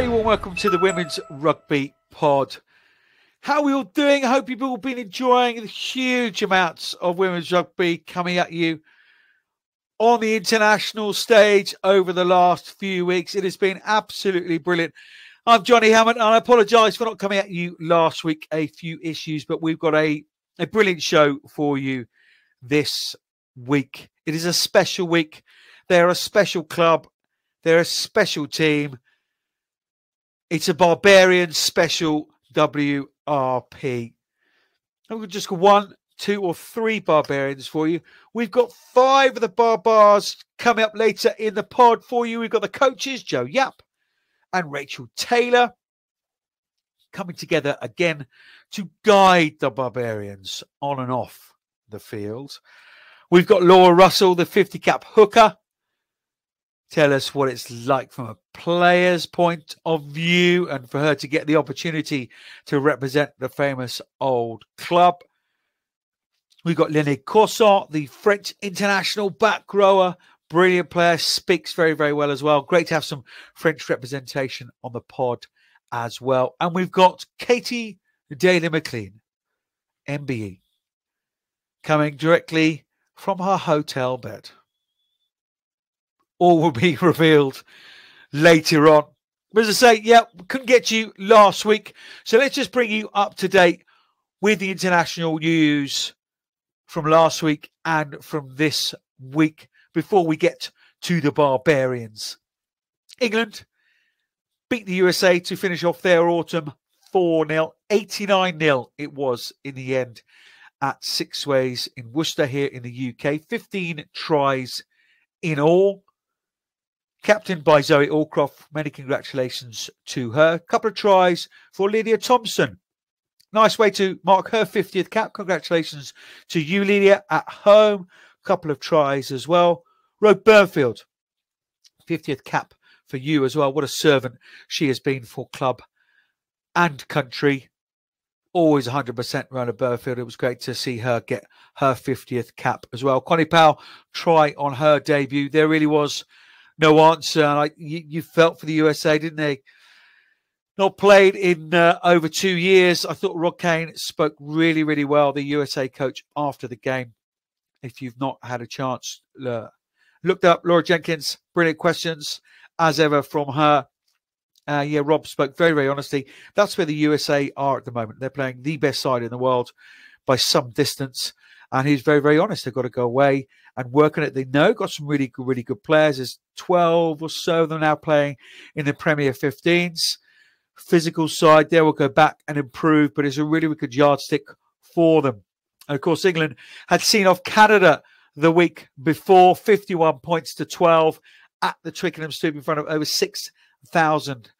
very warm welcome to the Women's Rugby Pod. How are we all doing? I hope you've all been enjoying the huge amounts of women's rugby coming at you on the international stage over the last few weeks. It has been absolutely brilliant. I'm Johnny Hammond, and I apologise for not coming at you last week, a few issues, but we've got a brilliant show for you this week. It is a special week. They're a special club. They're a special team. It's a Barbarian special WRP. And we've just got 1, 2 or 3 Barbarians for you. We've got 5 of the Barbars coming up later in the pod for you. We've got the coaches, Joe Yap and Rachel Taylor, coming together again to guide the Barbarians on and off the field. We've got Laura Russell, the 50 cap hooker. Tell us what it's like from a player's point of view and for her to get the opportunity to represent the famous old club. We've got Lene Cossant, the French international back rower. Brilliant player, speaks very, very well as well. Great to have some French representation on the pod as well. And we've got Katie Daly-McLean, MBE, coming directly from her hotel bed. All will be revealed later on. But as I say, yeah, we couldn't get you last week. So let's just bring you up to date with the international news from last week and from this week before we get to the Barbarians. England beat the USA to finish off their autumn 4-0. 89-0 it was in the end at Six Ways in Worcester here in the UK. 15 tries in all. Captained by Zoe Allcroft. Many congratulations to her. A couple of tries for Lydia Thompson. Nice way to mark her 50th cap. Congratulations to you, Lydia, at home. A couple of tries as well. Rose Burnfield, 50th cap for you as well. What a servant she has been for club and country. Always 100% Rona Burfield. It was great to see her get her 50th cap as well. Connie Powell, try on her debut. There really was no answer. You felt for the USA, didn't they? Not played in over 2 years. I thought Rod Kane spoke really, really well, the USA coach, after the game. If you've not had a chance, looked up Laura Jenkins. Brilliant questions, as ever, from her. Rob spoke very, very honestly. That's where the USA are at the moment. They're playing the best side in the world by some distance. And he's very, very honest. They've got to go away and work on it. They know got some really good players. There's 12 or so of them now playing in the Premier 15s. Physical side, they will go back and improve, but it's a really good yardstick for them. And of course, England had seen off Canada the week before, 51 points to 12 at the Twickenham Stoop in front of over 6,000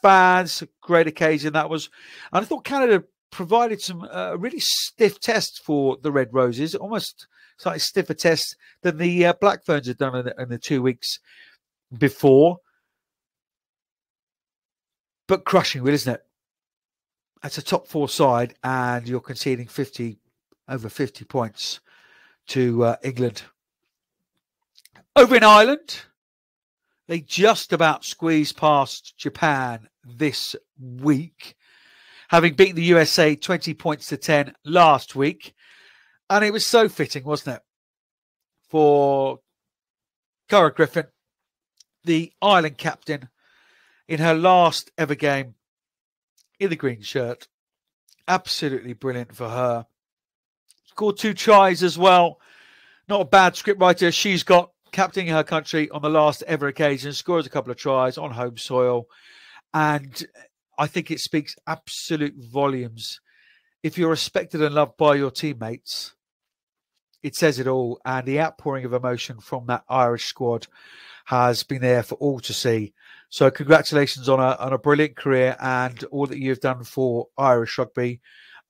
fans. Great occasion that was. And I thought Canada provided some really stiff tests for the Red Roses, almost slightly stiffer tests than the Black Ferns had done in the 2 weeks before. But crushing, really, isn't it? That's a top 4 side, and you're conceding over 50 points to England. Over in Ireland, they just about squeezed past Japan this week, having beaten the USA 20 points to 10 last week. And it was so fitting, wasn't it, for Cara Griffin, the Ireland captain, in her last ever game in the green shirt. Absolutely brilliant for her. Scored 2 tries as well. Not a bad scriptwriter she's got, captaining her country on the last ever occasion. Scores a couple of tries on home soil. And I think it speaks absolute volumes. If you're respected and loved by your teammates, it says it all. And the outpouring of emotion from that Irish squad has been there for all to see. So congratulations on a brilliant career and all that you've done for Irish rugby.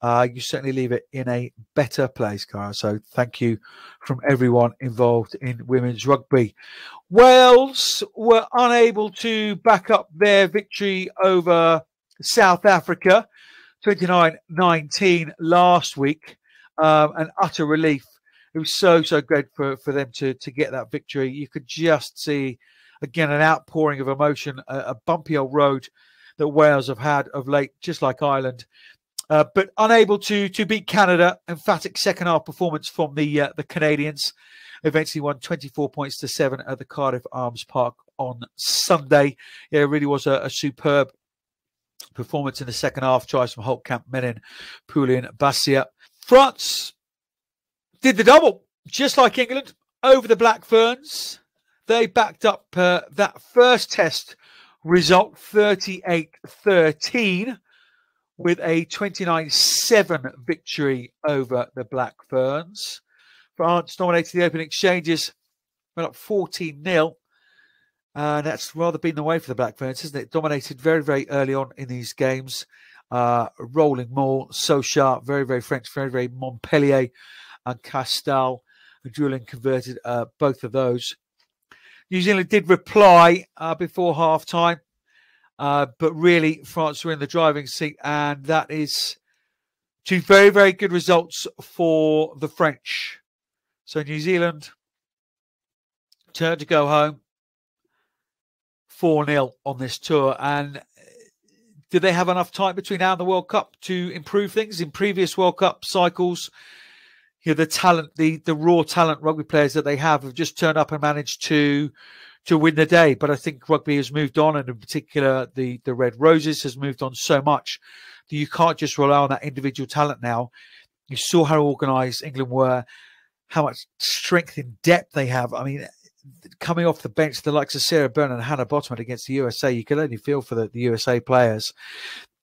You certainly leave it in a better place, Cara. So thank you from everyone involved in women's rugby. Wales were unable to back up their victory over South Africa, 29-19 last week. An utter relief. It was so great for them to get that victory. You could just see, again, an outpouring of emotion, a bumpy old road that Wales have had of late, just like Ireland. But unable to beat Canada. Emphatic second half performance from the Canadians. Eventually won 24 points to 7 at the Cardiff Arms Park on Sunday. Yeah, it really was a superb performance in the second half. Tries from Holtkamp, Menin, Poulin, Bassia. France did the double, just like England, over the Black Ferns. They backed up that first test result, 38-13, with a 29-7 victory over the Black Ferns. France dominated the opening exchanges, went up 14-0. And that's rather been the way for the Black Ferns, isn't it? Dominated very, very early on in these games. Rolling Maul, Sochart, very, very French, very, very Montpellier, and Castal. Julian converted both of those. New Zealand did reply before half-time. But really, France were in the driving seat, and that is two very, very good results for the French. So New Zealand turned to go home 4-0 on this tour. And did they have enough time between now and the World Cup to improve things? In previous World Cup cycles, the talent, the raw talent rugby players that they have just turned up and managed to win the day. But I think rugby has moved on, and in particular the Red Roses has moved on so much that you can't just rely on that individual talent now. You saw how organised England were, how much strength in depth they have. I mean, coming off the bench, the likes of Sarah Byrne and Hannah Bottoman against the USA, you can only feel for the USA players.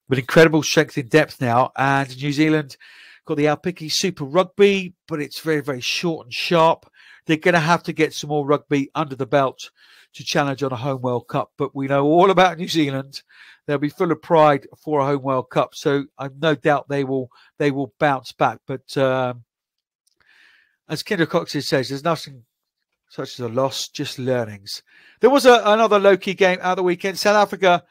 But incredible strength in depth now. And New Zealand got the Aupiki Super Rugby, but it's very, very short and sharp. They're going to have to get some more rugby under the belt to challenge on a home World Cup. But we know all about New Zealand. They'll be full of pride for a home World Cup. So I've no doubt they will bounce back. But as Kendra Cox says, there's nothing such as a loss, just learnings. There was another low-key game out the weekend. South Africa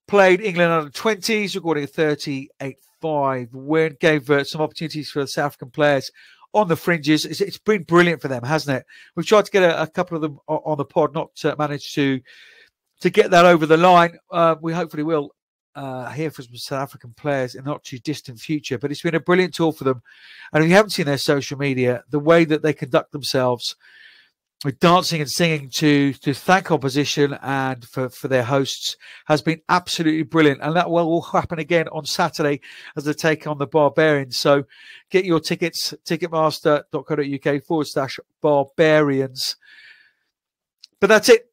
played England under 20s, recording a 38-5 win. Gave some opportunities for the South African players on the fringes. It's been brilliant for them, hasn't it? We've tried to get a couple of them on the pod, not managed to get that over the line. We hopefully will hear from some South African players in the not too distant future. But it's been a brilliant tour for them. And if you haven't seen their social media, the way that they conduct themselves with dancing and singing to thank opposition and for their hosts has been absolutely brilliant. And that will happen again on Saturday as they take on the Barbarians. So get your tickets, ticketmaster.co.uk/Barbarians. But that's it.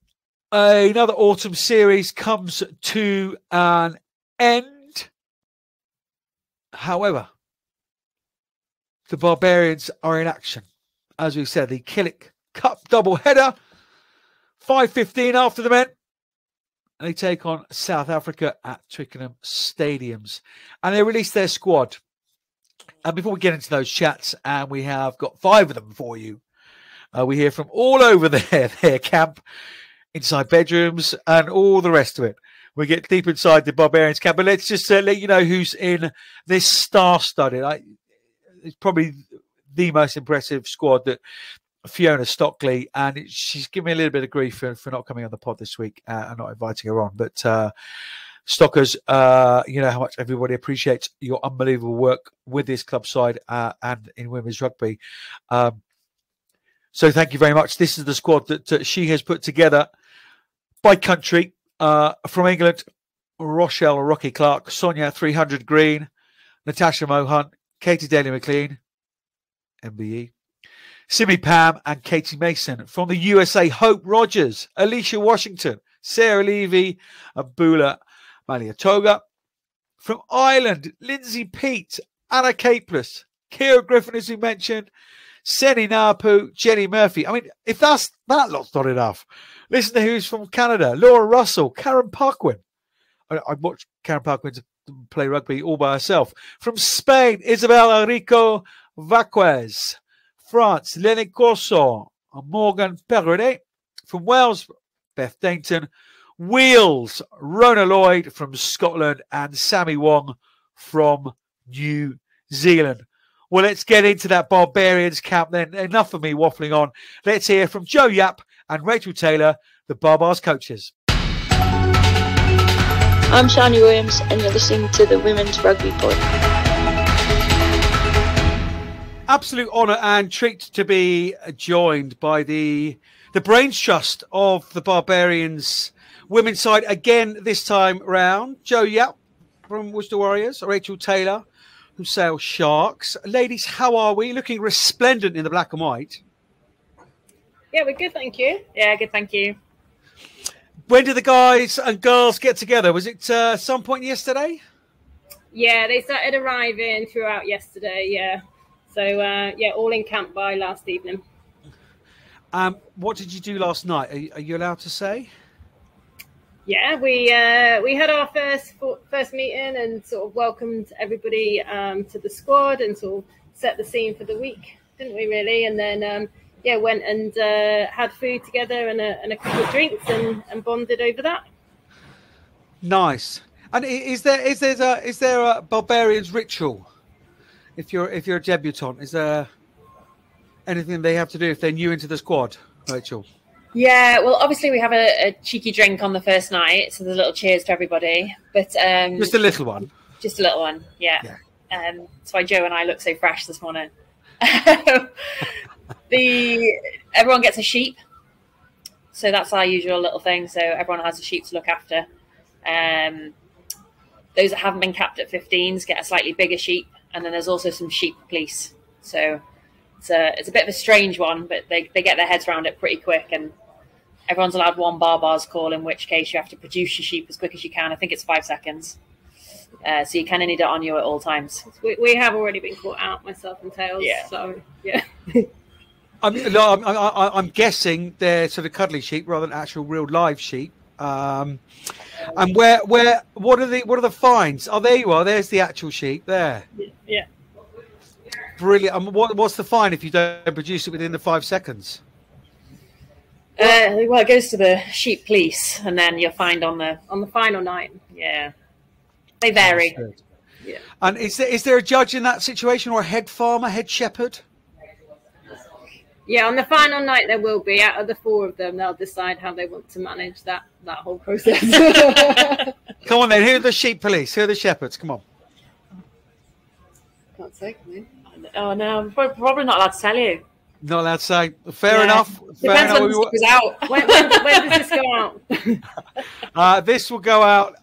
Another autumn series comes to an end. However, the Barbarians are in action. As we said, the Killick Cup double header, 5:15 after the men. And they take on South Africa at Twickenham Stadiums. And they release their squad. And before we get into those chats, and we have got 5 of them for you, we hear from all over their camp, inside bedrooms, and all the rest of it. We get deep inside the Barbarians camp. But let's just let you know who's in this star-studded. It's probably the most impressive squad that Fiona Stockley, and she's given me a little bit of grief for not coming on the pod this week and not inviting her on. But Stockers, you know how much everybody appreciates your unbelievable work with this club side and in women's rugby. So thank you very much. This is the squad that she has put together by country. From England, Rochelle Rocky Clark, Sonia 300 Green, Natasha Mohan, Katie Daly-McLean, MBE, Simi Pam and Katie Mason. From the USA, Hope Rogers, Alicia Washington, Sarah Levy, and Bula Maliatoga. From Ireland, Lindsay Pete, Anna Capeless, Kira Griffin, as we mentioned, Seni Napu, Jenny Murphy. I mean, if that lot's not enough, listen to who's from Canada. Laura Russell, Karen Parkwin. I watched Karen Parkwin play rugby all by herself. From Spain, Isabel Enrico Vaquez. France, Lenny Corso, Morgan Perrone. From Wales, Beth Dainton. Wheels, Rona Lloyd from Scotland, and Sammy Wong from New Zealand. Well, let's get into that Barbarians camp then. Enough of me waffling on. Let's hear from Joe Yapp and Rachel Taylor, the Barbars coaches. I'm Shani Williams, and you're listening to the Women's Rugby Pod. Absolute honour and treat to be joined by the brains trust of the Barbarians women's side again this time round. Jo Yap from Worcester Warriors, Rachel Taylor from Sale Sharks. Ladies, how are we? Looking resplendent in the black and white. Yeah, we're good, thank you. Yeah, good, thank you. When did the guys and girls get together? Was it some point yesterday? Yeah, they started arriving throughout yesterday, yeah. So, yeah, all in camp by last evening. What did you do last night? Are you allowed to say? Yeah, we had our first meeting and sort of welcomed everybody to the squad and sort of set the scene for the week, didn't we really? And then, yeah, went and had food together and a couple of drinks and bonded over that. Nice. And is there a Barbarians ritual? If you're a debutant, is there anything they have to do if they're new into the squad, Rachel? Yeah, well, obviously we have a cheeky drink on the first night, so there's a little cheers to everybody. But just a little one. Just a little one, yeah. That's why Joe and I look so fresh this morning. Everyone gets a sheep, so that's our usual little thing. So everyone has a sheep to look after. Those that haven't been capped at 15s get a slightly bigger sheep. And then there's also some sheep police. So it's a bit of a strange one, but they get their heads around it pretty quick. And everyone's allowed one bars call, in which case you have to produce your sheep as quick as you can. I think it's 5 seconds. So you kind of need it on you at all times. We have already been caught out, myself and Tails. Yeah. So, yeah. I'm guessing they're sort of cuddly sheep rather than actual real live sheep. And what are the fines? Oh, there you are. There's the actual sheep there. Yeah. Brilliant. What's the fine if you don't produce it within the 5 seconds? Well, it goes to the sheep police, and then you're fined on the final night. Yeah, they vary. Yeah. And is there a judge in that situation, or a head farmer, head shepherd? Yeah, on the final night there will be. Out of the 4 of them, they'll decide how they want to manage that whole process. Come on then, who are the sheep police? Who are the shepherds? Come on. Can't say, can you? Oh no, I'm probably not allowed to tell you. Not allowed to say. Fair enough. Depends when this goes out. When does this go out? This will go out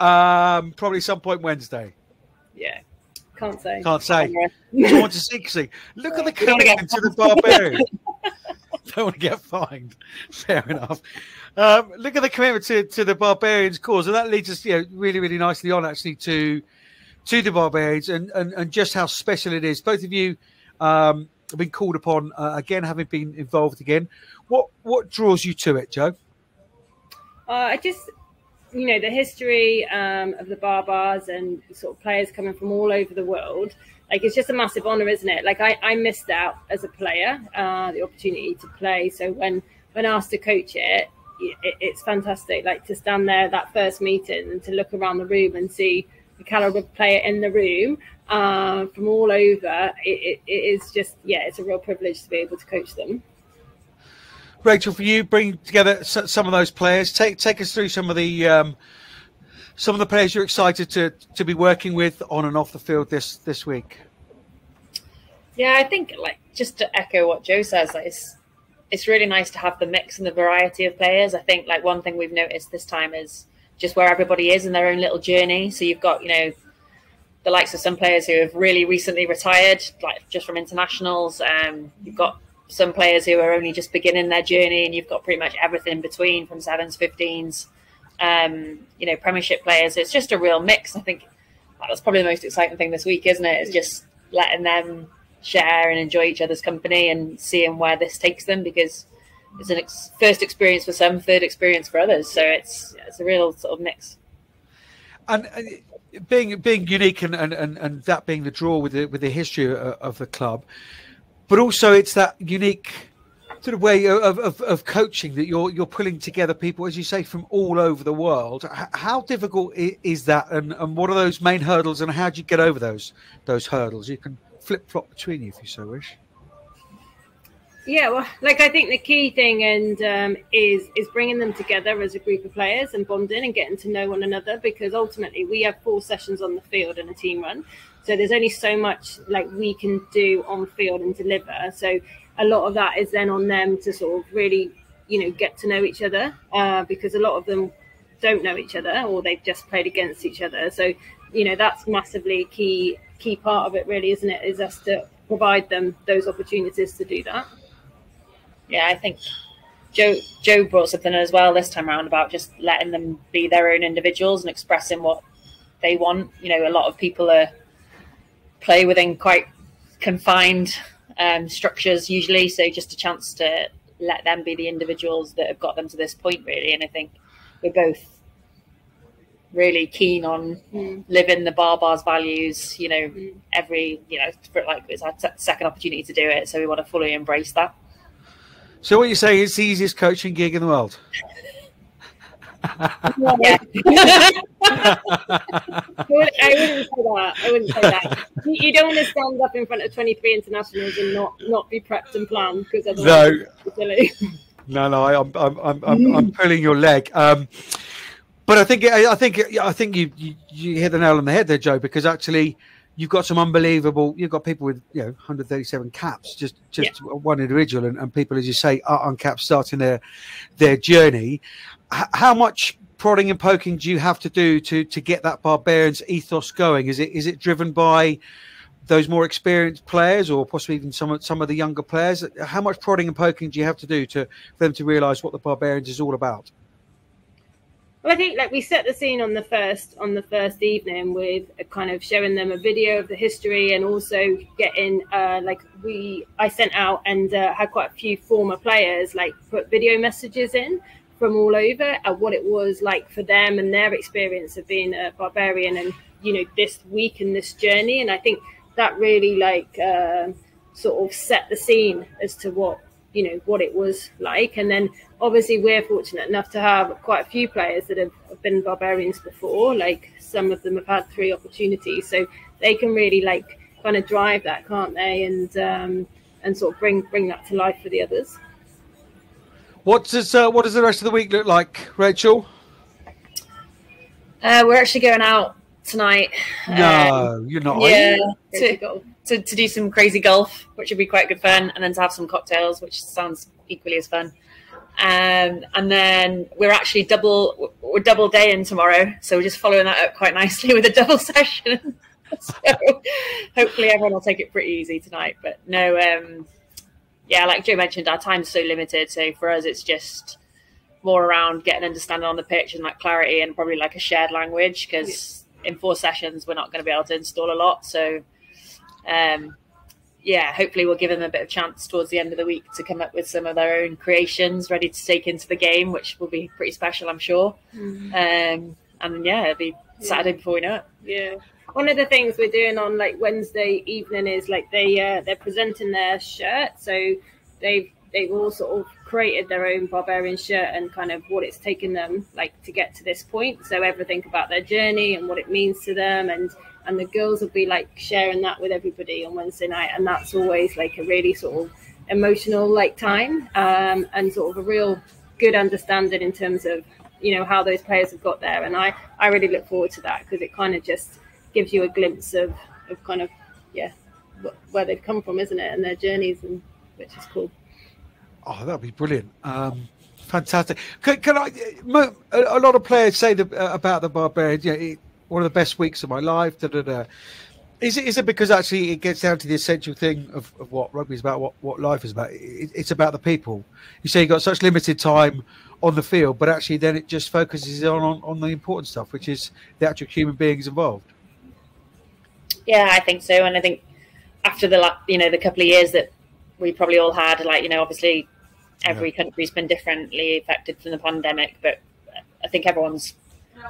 probably some point Wednesday. Yeah. Can't say. Can't say. Do you want to secrecy? Look at the commitment to the Barbarians. Don't want to get fined. Fair enough. Look at the commitment to the Barbarians cause, and that leads us, really, really nicely on actually to the Barbarians and just how special it is. Both of you have been called upon again, having been involved again. What draws you to it, Jo? I just, the history of the Barbars and sort of players coming from all over the world. Like, it's just a massive honour, isn't it? Like, I missed out as a player, the opportunity to play. So when asked to coach it's fantastic. Like, to stand there at that first meeting and to look around the room and see the calibre of player in the room from all over, it is just, it's a real privilege to be able to coach them. Rachel, for you, bring together some of those players. Take us through some of the players you're excited to be working with on and off the field this week. Yeah, I think, just to echo what Joe says, it's really nice to have the mix and the variety of players. I think one thing we've noticed this time is just where everybody is in their own little journey. So you've got, the likes of some players who have really recently retired, just from internationals. You've got some players who are only just beginning their journey, and you've got pretty much everything in between, from 7s, 15s, Premiership players. It's just a real mix. I think that's probably the most exciting thing this week, isn't it? It's just letting them share and enjoy each other's company and seeing where this takes them, because it's an first experience for some, third experience for others. So it's a real sort of mix. And being unique and that being the draw with the history of the club, but also it's that unique sort of way of coaching that you're pulling together people, as you say, from all over the world. How difficult is that, and what are those main hurdles, and how do you get over those hurdles? You can flip-flop between you if you so wish. Yeah, well, like I think the key thing is bringing them together as a group of players and bonding and getting to know one another, because ultimately we have 4 sessions on the field and a team run, so there's only so much like we can do on field and deliver. So a lot of that is then on them to sort of really, get to know each other, because a lot of them don't know each other or they've just played against each other. So that's massively key part of it, really, isn't it? Is us to provide them those opportunities to do that. Yeah, I think Joe brought something as well this time around about just letting them be their own individuals and expressing what they want. A lot of people play within quite confined structures usually, so just a chance to let them be the individuals that have got them to this point, really. And I think we're both really keen on living the Barbars values, every, it's our second opportunity to do it, so we want to fully embrace that. So what you're saying, it's the easiest coaching gig in the world? Yeah. I wouldn't say that. You don't want to stand up in front of 23 internationals and not be prepped and planned, because otherwise it's silly. No, I'm pulling your leg. But I think you hit the nail on the head there, Joe, because actually you've got some unbelievable. You've got people with 137 caps, just one individual, and people, as you say, are uncapped, starting their journey. How much prodding and poking do you have to do to get that Barbarians ethos going? Is it driven by those more experienced players, or possibly even some of the younger players? How much prodding and poking do you have to do for them to realise what the Barbarians is all about? Well, I think we set the scene on the first evening with kind of showing them a video of the history, and also getting I sent out and had quite a few former players put video messages in from all over at what it was like for them and their experience of being a barbarian, and this week and this journey. And I think that really sort of set the scene as to what it was like. And then obviously we're fortunate enough to have quite a few players that have been Barbarians before. Some of them have had 3 opportunities, so they can really kind of drive that, can't they? And sort of bring that to life for the others. What does the rest of the week look like, Rachel? We're actually going out tonight. No, you're not. Yeah, to do some crazy golf, which would be quite good fun, and then to have some cocktails, which sounds equally as fun. And then we're actually double daying tomorrow, so we're just following that up quite nicely with a double session. So hopefully everyone will take it pretty easy tonight. But no, like Joe mentioned, our time's so limited, so for us it's just more around getting understanding on the pitch and clarity, and probably a shared language, because in 4 sessions we're not going to be able to install a lot. So hopefully we'll give them a bit of chance towards the end of the week to come up with some of their own creations ready to take into the game, which will be pretty special, I'm sure. And it'll be Saturday before we know it. Yeah. One of the things we're doing on Wednesday evening is they're presenting their shirt. So they've all sort of created their own Barbarian shirt and kind of what it's taken them to get to this point. So everything about their journey and what it means to them, and the girls will be sharing that with everybody on Wednesday night, and that's always a really sort of emotional time, and sort of a real good understanding in terms of how those players have got there. And I really look forward to that, because it kind of just gives you a glimpse of kind of where they've come from, isn't it, and their journeys, and which is cool. Oh, that'd be brilliant. Fantastic. Can I? A lot of players say about the Barbarians, one of the best weeks of my life. Is it because actually it gets down to the essential thing of what rugby is about, what life is about? It's about the people. You say you've got such limited time on the field, but actually then it just focuses on the important stuff, which is the actual human beings involved. Yeah, I think so. And I think after the couple of years that we probably all had, obviously every country's been differently affected from the pandemic, but I think everyone's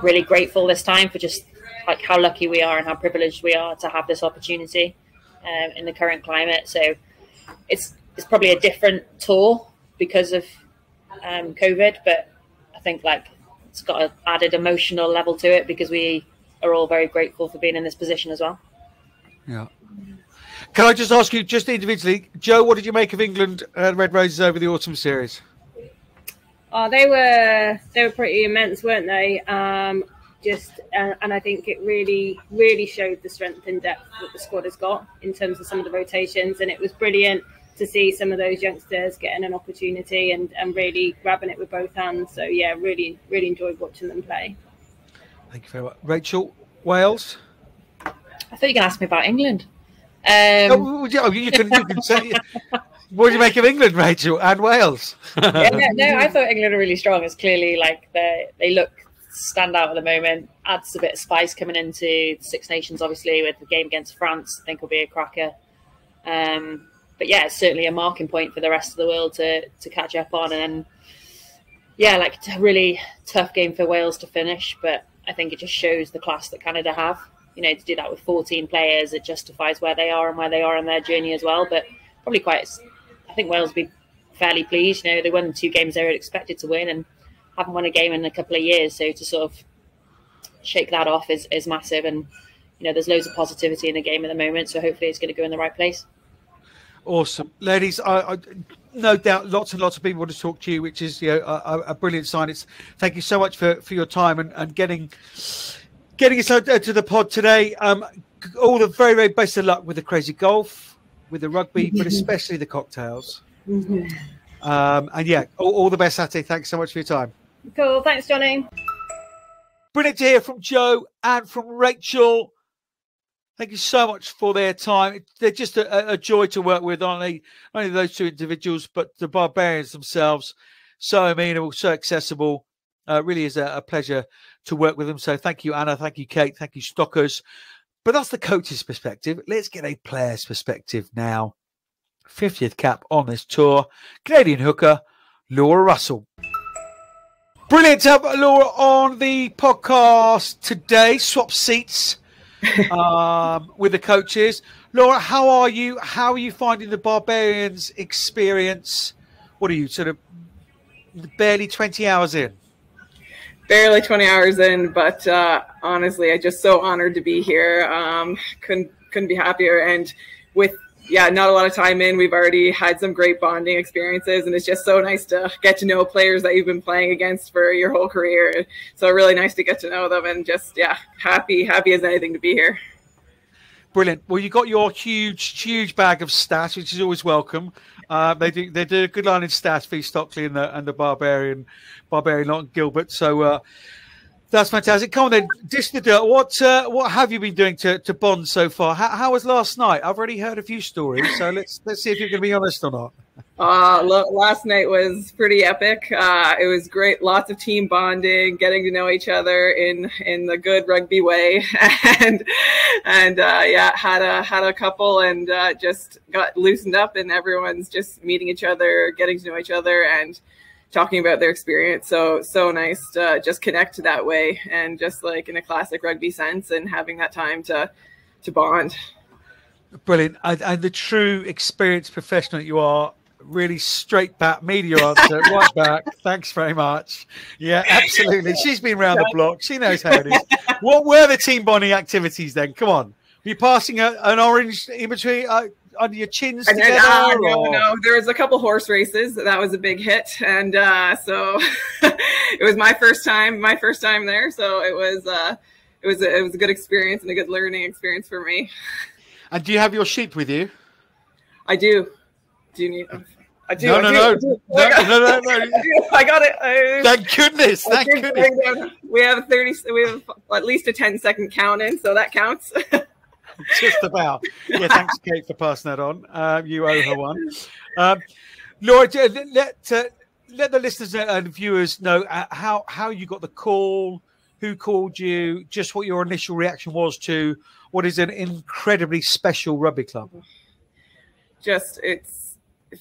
really grateful this time for just how lucky we are and how privileged we are to have this opportunity in the current climate. So it's probably a different tour because of COVID, but I think it's got an added emotional level to it, because we are all very grateful for being in this position as well. Yeah. Can I just ask you, just individually, Joe, what did you make of England and Red Roses over the autumn series? Oh, they were pretty immense, weren't they? And I think it really showed the strength and depth that the squad has got in terms of some of the rotations, and it was brilliant to see some of those youngsters getting an opportunity and really grabbing it with both hands. So yeah, really enjoyed watching them play. Thank you very much. Rachel, Wales? I thought you were going to ask me about England. You can say. What do you make of England, Rachel, and Wales? No, I thought England are really strong. It's clearly like they look stand out at the moment. Adds a bit of spice coming into the Six Nations, obviously, with the game against France. I think will be a cracker. But yeah, it's certainly a marking point for the rest of the world to catch up on. And yeah, like it's a really tough game for Wales to finish, but I think it just shows the class that Canada have. You know, to do that with 14 players, it justifies where they are and where they are on their journey as well. But probably I think Wales will be fairly pleased. You know, they won 2 games they were expected to win and haven't won a game in a couple of years. So to sort of shake that off is massive. And, you know, there's loads of positivity in the game at the moment. So hopefully it's going to go in the right place. Awesome. Ladies, I no doubt lots and lots of people want to talk to you, which is a brilliant sign. Thank you so much for your time and getting us to the pod today. All the very, very best of luck with the crazy golf, with the rugby, but especially the cocktails. And yeah, all the best, Ate. Thanks so much for your time. Cool. Thanks, Johnny. Brilliant to hear from Joe and from Rachel. Thank you so much for their time. They're just a joy to work with, aren't they? Not only those 2 individuals, but the Barbarians themselves. So amenable, so accessible. Really is a pleasure to work with them. So thank you, Anna. Thank you, Kate. Thank you, Stockers. But that's the coach's perspective. Let's get a player's perspective now. 50th cap on this tour. Canadian hooker, Laura Russell. Brilliant to have Laura on the podcast today. Swap seats with the coaches. Laura, how are you? How are you finding the Barbarians experience? What are you, sort of barely 20 hours in? Barely 20 hours in, but honestly, I'm just so honored to be here. Couldn't be happier. And with not a lot of time in, we've already had some great bonding experiences, and it's just so nice to get to know players that you've been playing against for your whole career. So really nice to get to know them, and just happy as anything to be here. Brilliant. Well, you got your huge bag of stats, which is always welcome. They do a good line in stats for Stockley and the Barbarian not Gilbert. So that's fantastic. Come on then, dish the dirt. What have you been doing to bond so far? How was last night? I've already heard a few stories, so let's see if you're going to be honest or not. Last night was pretty epic. It was great. Lots of team bonding, getting to know each other in the good rugby way, and had a couple and just got loosened up, and everyone's just meeting each other, getting to know each other, and talking about their experience. So nice to just connect that way, and just like in a classic rugby sense, and having that time to bond. Brilliant. And the true experienced professional that you are, really straight back, media answer, right back. Thanks very much. Yeah, absolutely. She's been around the block. She knows how it is. What were the team bonding activities then? Come on. Were you passing an orange in between under your chins together? No. There was a couple horse races. That was a big hit. And so it was my first time there. So it was a good experience and a good learning experience for me. And do you have your sheep with you? I do. Do you need? I do. No. I got it. Thank goodness. Thank goodness. We have at least a 10-second count in, so that counts. Just about. Yeah. Thanks, Kate, for passing that on. You owe her one. Laura, let the listeners and viewers know how you got the call, who called you, just what your initial reaction was to what is an incredibly special rugby club.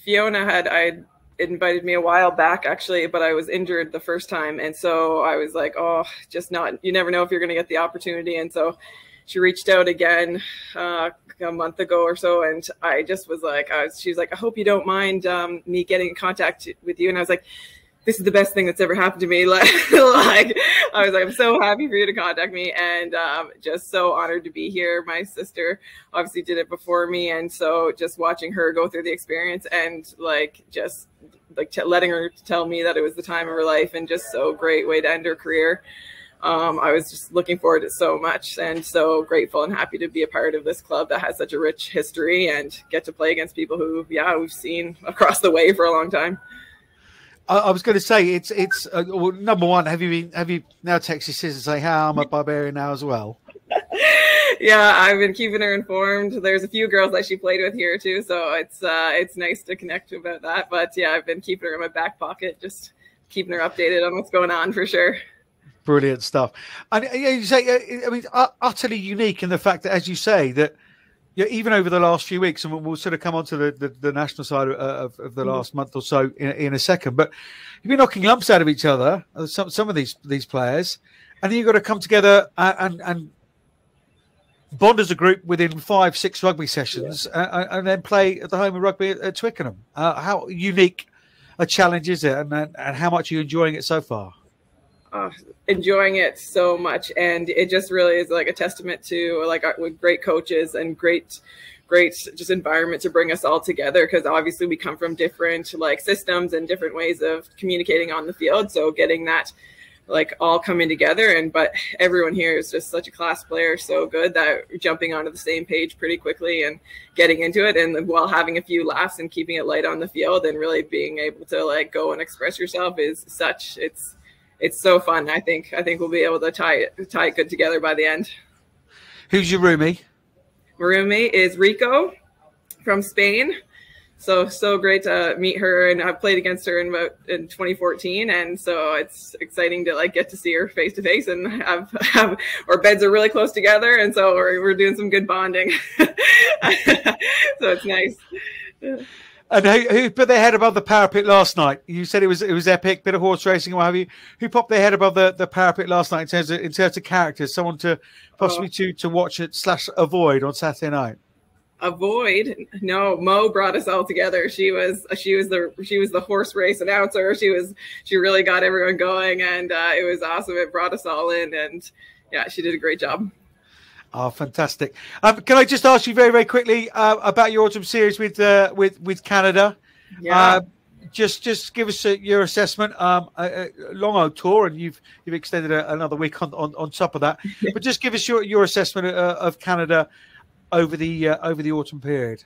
Fiona had invited me a while back, actually, but I was injured the first time. And so I was like, you never know if you're going to get the opportunity. And so she reached out again a month ago or so. And I just was like, she was like, I hope you don't mind me getting in contact with you. And I was like, this is the best thing that's ever happened to me. Like I was like, I'm so happy for you to contact me, and just so honored to be here. My sister obviously did it before me, and so just watching her go through the experience and like just like letting her tell me that it was the time of her life, and just so great way to end her career. I was just looking forward to it so much, and so grateful and happy to be a part of this club that has such a rich history and get to play against people who, we've seen across the way for a long time. I was going to say it's well, number one. Have you now texted your sister and say, "Hi, I'm a barbarian now" as well? Yeah, I've been keeping her informed. There's a few girls that she played with here too, so it's nice to connect about that. But yeah, I've been keeping her in my back pocket, just keeping her updated on what's going on for sure. Brilliant stuff. And you say, I mean, utterly unique in the fact that, as you say, that even over the last few weeks, and we'll sort of come on to the national side of the last month or so in a second, but you've been knocking lumps out of each other, some of these players, and then you've got to come together and bond as a group within 5-6 rugby sessions, and then play at the home of rugby at Twickenham. How unique a challenge is it, and how much are you enjoying it so far? Enjoying it so much, and it just really is like a testament to like with great coaches and great just environment to bring us all together, because obviously we come from different like systems and different ways of communicating on the field, so getting that like all coming together, but everyone here is just such a class player, so good that jumping onto the same page pretty quickly and getting into it, and while having a few laughs and keeping it light on the field and really being able to like go and express yourself is such it's so fun. I think we'll be able to tie it good together by the end. Who's your roomie? My roommate is Rico from Spain. So great to meet her, and I've played against her in 2014, and so it's exciting to like get to see her face to face, and have our beds are really close together, and so we're doing some good bonding. So it's nice. And who put their head above the parapet last night? You said it was epic, bit of horse racing, and what have you. Who popped their head above the parapet last night in terms of characters? Someone to possibly to watch it / avoid on Saturday night. Avoid? No, Mo brought us all together. She was the horse race announcer. She really got everyone going, and it was awesome. It brought us all in, and yeah, she did a great job. Oh, fantastic! Can I just ask you very, very quickly about your autumn series with Canada? Yeah. Just give us your assessment. A long old tour, and you've extended another week on top of that. But just give us your assessment of Canada over the autumn period.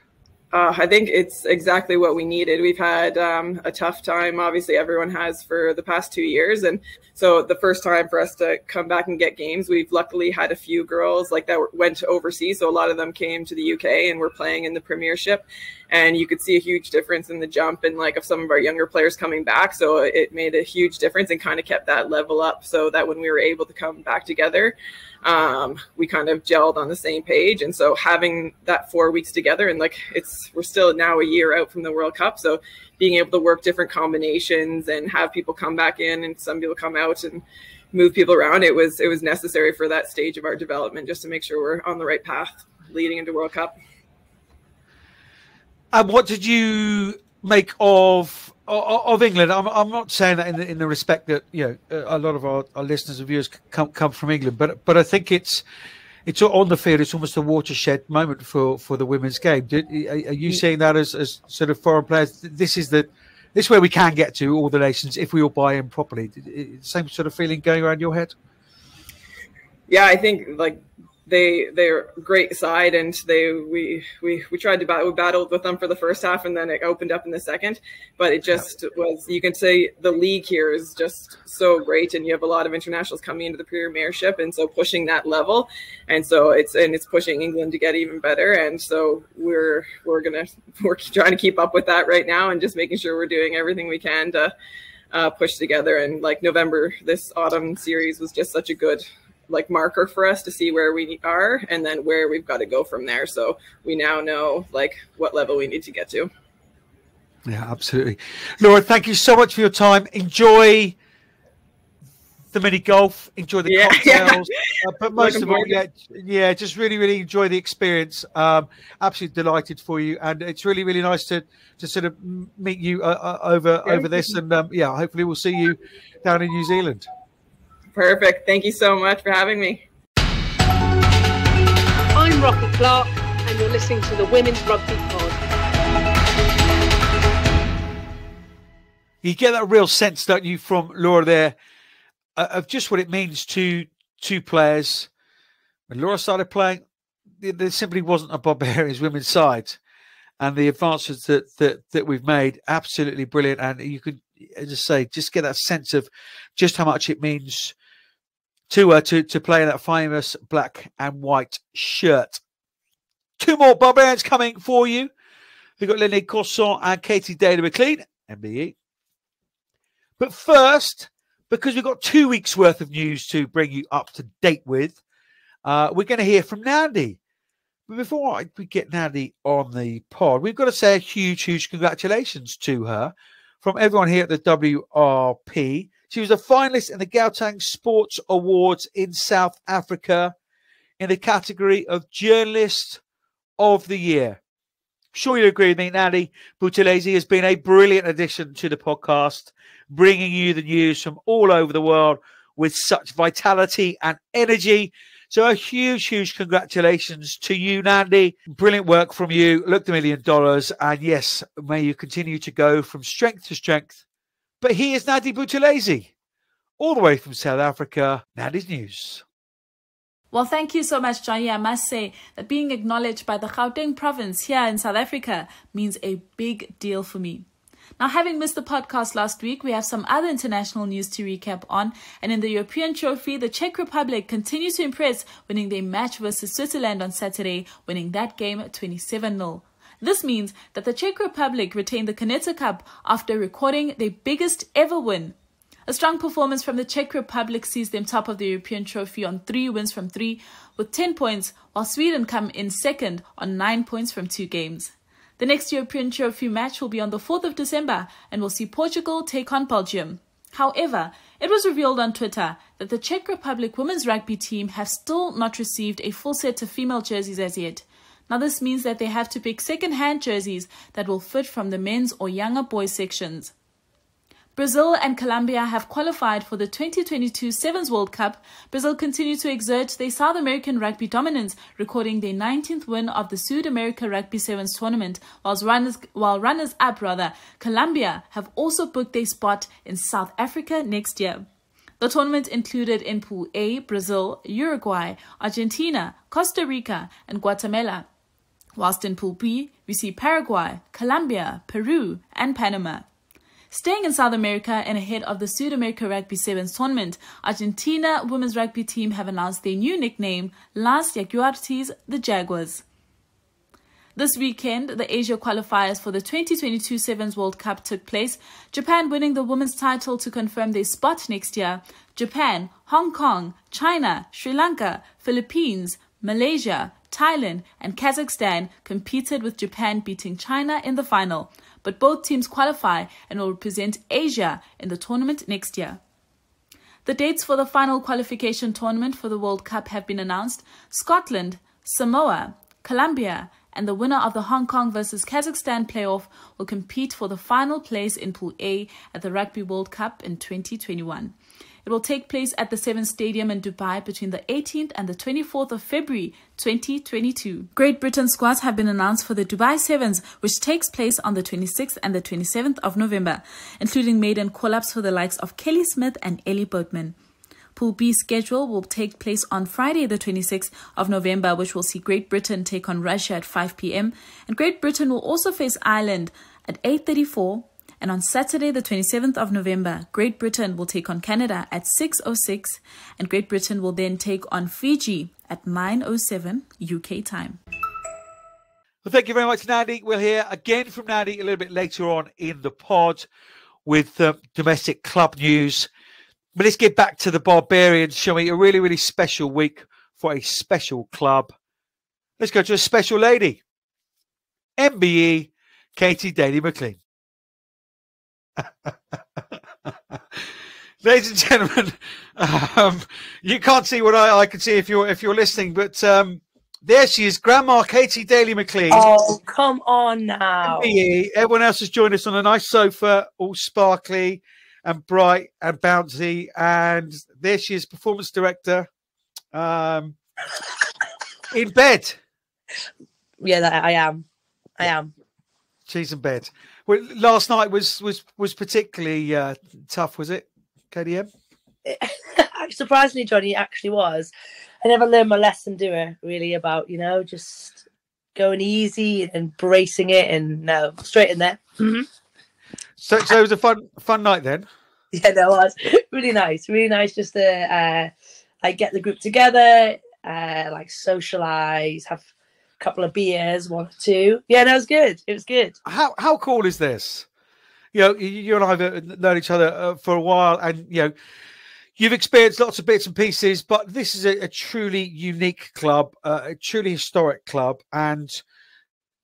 I think it's exactly what we needed. We've had a tough time, obviously everyone has, for the past 2 years. And so the first time for us to come back and get games, we've luckily had a few girls like that went overseas. So a lot of them came to the UK and were playing in the Premiership. And you could see a huge difference in the jump and like of some of our younger players coming back. So it made a huge difference and kind of kept that level up, so that when we were able to come back together, we kind of gelled on the same page. And so having that 4 weeks together, and like we're still now a year out from the World Cup, so being able to work different combinations and have people come back in and some people come out and move people around, it was necessary for that stage of our development, just to make sure we're on the right path leading into World Cup. And what did you make of England? I'm not saying that in the respect that a lot of our listeners and viewers come from England, but I think it's on the field. It's almost a watershed moment for the women's game. Are you seeing that as sort of foreign players? This is where we can get to, all the nations, if we all buy in properly. Same sort of feeling going around your head? Yeah, I think like they're a great side, and we tried to we battled with them for the first half, and then it opened up in the second. But it just was, you can say the league here is just so great, and you have a lot of internationals coming into the Premiership, and so pushing that level, and so it's pushing England to get even better. And so we're trying to keep up with that right now, and just making sure we're doing everything we can to push together. And like November, this autumn series was just such a good like marker for us to see where we are and then where we've got to go from there. So we now know like what level we need to get to. Yeah, absolutely. Laura, thank you so much for your time. Enjoy the mini golf, enjoy the cocktails, but most of all, just really enjoy the experience. Absolutely delighted for you, and it's really nice to sort of meet you over this, and hopefully we'll see you down in New Zealand. Perfect. Thank you so much for having me. I'm Rocky Clark, and you're listening to the Women's Rugby Pod. You get that real sense, don't you, from Laura there, of just what it means to two players. When Laura started playing, there simply wasn't a Barbarians women's side, and the advances that we've made, absolutely brilliant. And you could, as I say, just get that sense of just how much it means to her to play in that famous black and white shirt. Two more Barbarians coming for you. We've got Lenny Corson and Katie Daly-McLean, MBE. But first, because we've got 2 weeks worth of news to bring you up to date with, we're going to hear from Nandi. But before we get Nandi on the pod, we've got to say a huge congratulations to her from everyone here at the WRP. She was a finalist in the Gauteng Sports Awards in South Africa in the category of Journalist of the Year. Sure you agree with me, Nandi Buthelezi has been a brilliant addition to the podcast, bringing you the news from all over the world with such vitality and energy. So a huge congratulations to you, Nandi. Brilliant work from you. Look, $1 million. And yes, may you continue to go from strength to strength. But here's Nandi Buthelezi, all the way from South Africa. Nandi's news. Well, thank you so much, Johnny. I must say that being acknowledged by the Gauteng province here in South Africa means a big deal for me. Now, having missed the podcast last week, we have some other international news to recap on. And in the European Trophy, the Czech Republic continues to impress, winning their match versus Switzerland on Saturday, winning that game 27-0. This means that the Czech Republic retained the Canetta Cup after recording their biggest ever win. A strong performance from the Czech Republic sees them top of the European Trophy on 3 wins from 3 with 10 points, while Sweden come in second on 9 points from 2 games. The next European Trophy match will be on the 4th of December and will see Portugal take on Belgium. However, it was revealed on Twitter that the Czech Republic women's rugby team have still not received a full set of female jerseys as yet. Now this means that they have to pick second-hand jerseys that will fit from the men's or younger boys sections. Brazil and Colombia have qualified for the 2022 Sevens World Cup. Brazil continue to exert their South American rugby dominance, recording their 19th win of the Sud-America Rugby Sevens tournament, while runners-up, Colombia have also booked their spot in South Africa next year. The tournament included in Pool A, Brazil, Uruguay, Argentina, Costa Rica, and Guatemala, whilst in Pool B, we see Paraguay, Colombia, Peru, and Panama. Staying in South America and ahead of the Sud-America Rugby Sevens tournament, Argentina women's rugby team have announced their new nickname, Las Jaguares, the Jaguars. This weekend, the Asia qualifiers for the 2022 Sevens World Cup took place, Japan winning the women's title to confirm their spot next year. Japan, Hong Kong, China, Sri Lanka, Philippines, Malaysia, Thailand, and Kazakhstan competed, with Japan beating China in the final. But both teams qualify and will represent Asia in the tournament next year. The dates for the final qualification tournament for the World Cup have been announced. Scotland, Samoa, Colombia, and the winner of the Hong Kong versus Kazakhstan playoff will compete for the final place in Pool A at the Rugby World Cup in 2021. It will take place at the Seven Stadium in Dubai between the 18th and the 24th of February 2022. Great Britain squads have been announced for the Dubai Sevens, which takes place on the 26th and the 27th of November, including maiden call-ups for the likes of Kelly Smith and Ellie Boatman. Pool B schedule will take place on Friday the 26th of November, which will see Great Britain take on Russia at 5 p.m. And Great Britain will also face Ireland at 8:34. And on Saturday, the 27th of November, Great Britain will take on Canada at 6:06, and Great Britain will then take on Fiji at 9:07 UK time. Well, thank you very much, Nandi. We'll hear again from Nandi a little bit later on in the pod with domestic club news. But let's get back to the Barbarians, shall we? A really special week for a special club. Let's go to a special lady, MBE, Katie Daly-McLean. Ladies and gentlemen, you can't see what I can see if you're listening, but there she is, Grandma Katie Daly-McLean. Oh, come on now. MBE. Everyone else has joined us on a nice sofa, all sparkly and bright and bouncy. And there she is, performance director, in bed. Yeah, I am. She's in bed. Well, last night was particularly tough, was it, KDM? Surprisingly, Johnny, it actually was. I never learned my lesson, do I? Really, about just going easy and embracing it, and no, straight in there. Mm-hmm. So it was a fun night then. Yeah, that was really nice. Really nice just to get the group together, socialize, have a couple of beers, 1 or 2. Yeah, that was good. It was good. How cool is this? You and I have known each other for a while, and you've experienced lots of bits and pieces, but this is a truly unique club, a truly historic club, and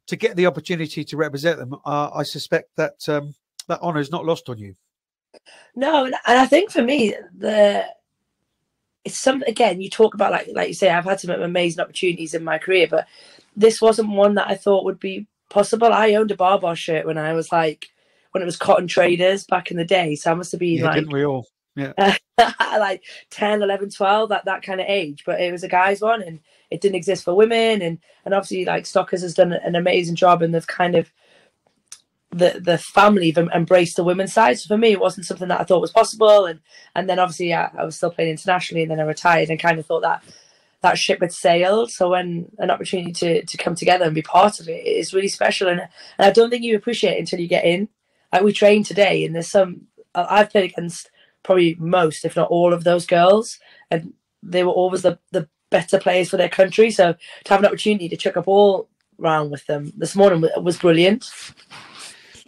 to get the opportunity to represent them, I suspect that that honour is not lost on you. No, and I think for me, it's something, again, you talk about, like you say, I've had some amazing opportunities in my career, but this wasn't one that I thought would be possible. I owned a Barbar shirt when it was Cotton Traders back in the day, so I must have been didn't we all? Yeah. Like 10, 11, 12, that kind of age, but it was a guy's one, and it didn't exist for women, and obviously like Stockers has done an amazing job, and they've kind of the family have embraced the women's side. So for me, it wasn't something that I thought was possible, and then obviously I was still playing internationally, and then I retired and kind of thought that ship had sailed. So when an opportunity to come together and be part of it is really special, and I don't think you appreciate it until you get in. Like, we train today, and there's I've played against probably most, if not all, of those girls, and they were always the better players for their country. So to have an opportunity to chuck a ball round with them this morning was brilliant.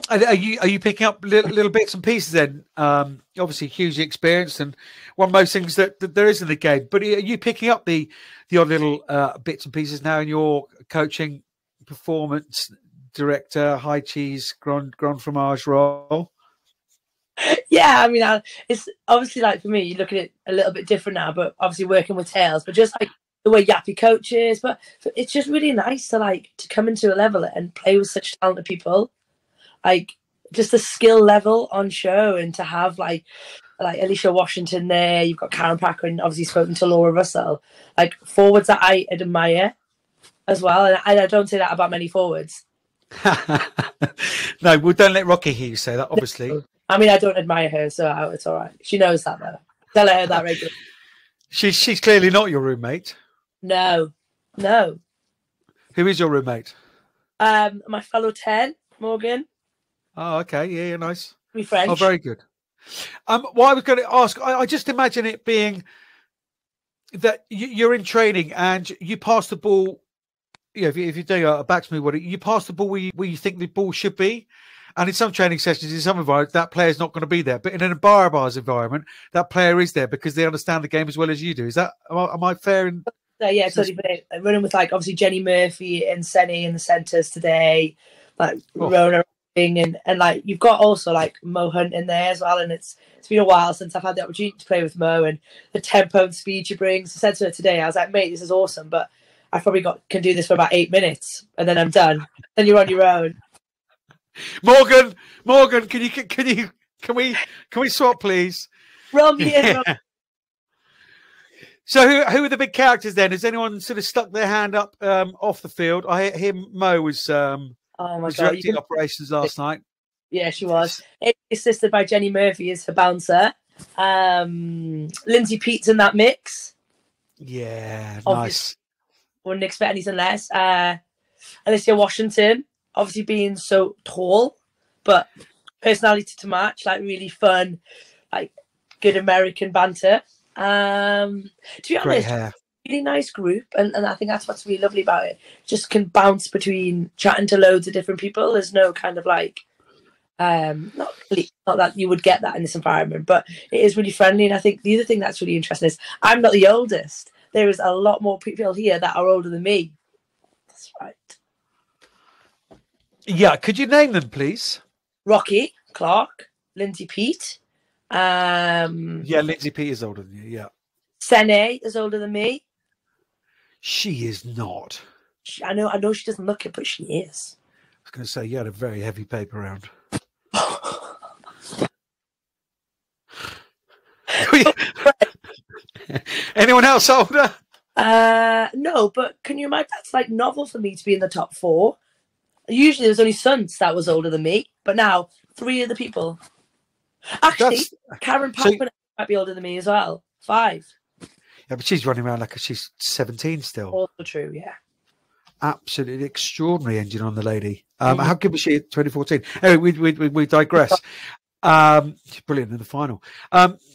Are you picking up little bits and pieces then? Obviously hugely experienced, and one of most things that there is in the game, but are you picking up the odd little bits and pieces now in your coaching, performance director, high cheese, grand fromage role? Yeah, I mean, it's obviously, like, for me, you look at it a little bit different now, but obviously working with tails, but just like the way Yappy coaches, but it's just really nice to come into a level and play with such talented people, like just the skill level on show, and to have like Alicia Washington there, you've got Karen Packer, and obviously spoken to Laura Russell, like forwards that I admire as well, and I don't say that about many forwards. No, well, don't let Rocky hear you say that, obviously. No. I mean, I don't admire her, so it's all right. She knows that, though. Tell her that regularly. She's clearly not your roommate. No. Who is your roommate? My fellow 10, Morgan. Oh, okay. Yeah, nice. We French. Oh, very good. What I was going to ask, I just imagine it being that you're in training and you pass the ball. If you're doing a batsman, you pass the ball where you think the ball should be. And in some training sessions, in some environments, that player is not going to be there. But in an Barbar's environment, that player is there because they understand the game as well as you do. Is that, am I fair? Yeah, totally. But running with obviously Jenny Murphy and Senny in the centres today, Rona and you've got also Mo Hunt in there as well. And it's been a while since I've had the opportunity to play with Mo, and the tempo and speed she brings. I said to her today, I was like, mate, this is awesome, but I probably can do this for about 8 minutes and then I'm done. Then you're on your own. Morgan, can we swap, please? Rob here. Yeah. So who are the big characters then? Has anyone sort of stuck their hand up off the field? I hear Mo was directing operations last night. Yeah, she was. Assisted by Jenny Murphy as her bouncer. Lindsay Pete's in that mix. Yeah, obviously, nice. Wouldn't expect anything less. Alicia Washington, obviously being so tall, but personality to match, really fun, good American banter. To be honest, really nice group, and I think that's what's really lovely about it. Just can bounce between chatting to loads of different people. There's no kind of not that you would get that in this environment, but it is really friendly. And I think the other thing that's really interesting is I'm not the oldest. There is a lot more people here that are older than me. That's right. Yeah, could you name them, please? Rocky Clark, Lindsay Pete, Yeah, Lindsay Peters older than you. Yeah. Sene is older than me. She is not. I know she doesn't look it, but she is. I was going to say you had a very heavy paper round. Anyone else older? No, but can you imagine? That's like novel for me to be in the top 4. Usually there's only Suns that was older than me, but now 3 of the people. Actually, Karen Packman might be older than me as well. 5. Yeah, but she's running around like she's 17 still. Also true, yeah. Absolutely extraordinary engine on the lady. How good was she at 2014? Anyway, we digress. Brilliant in the final.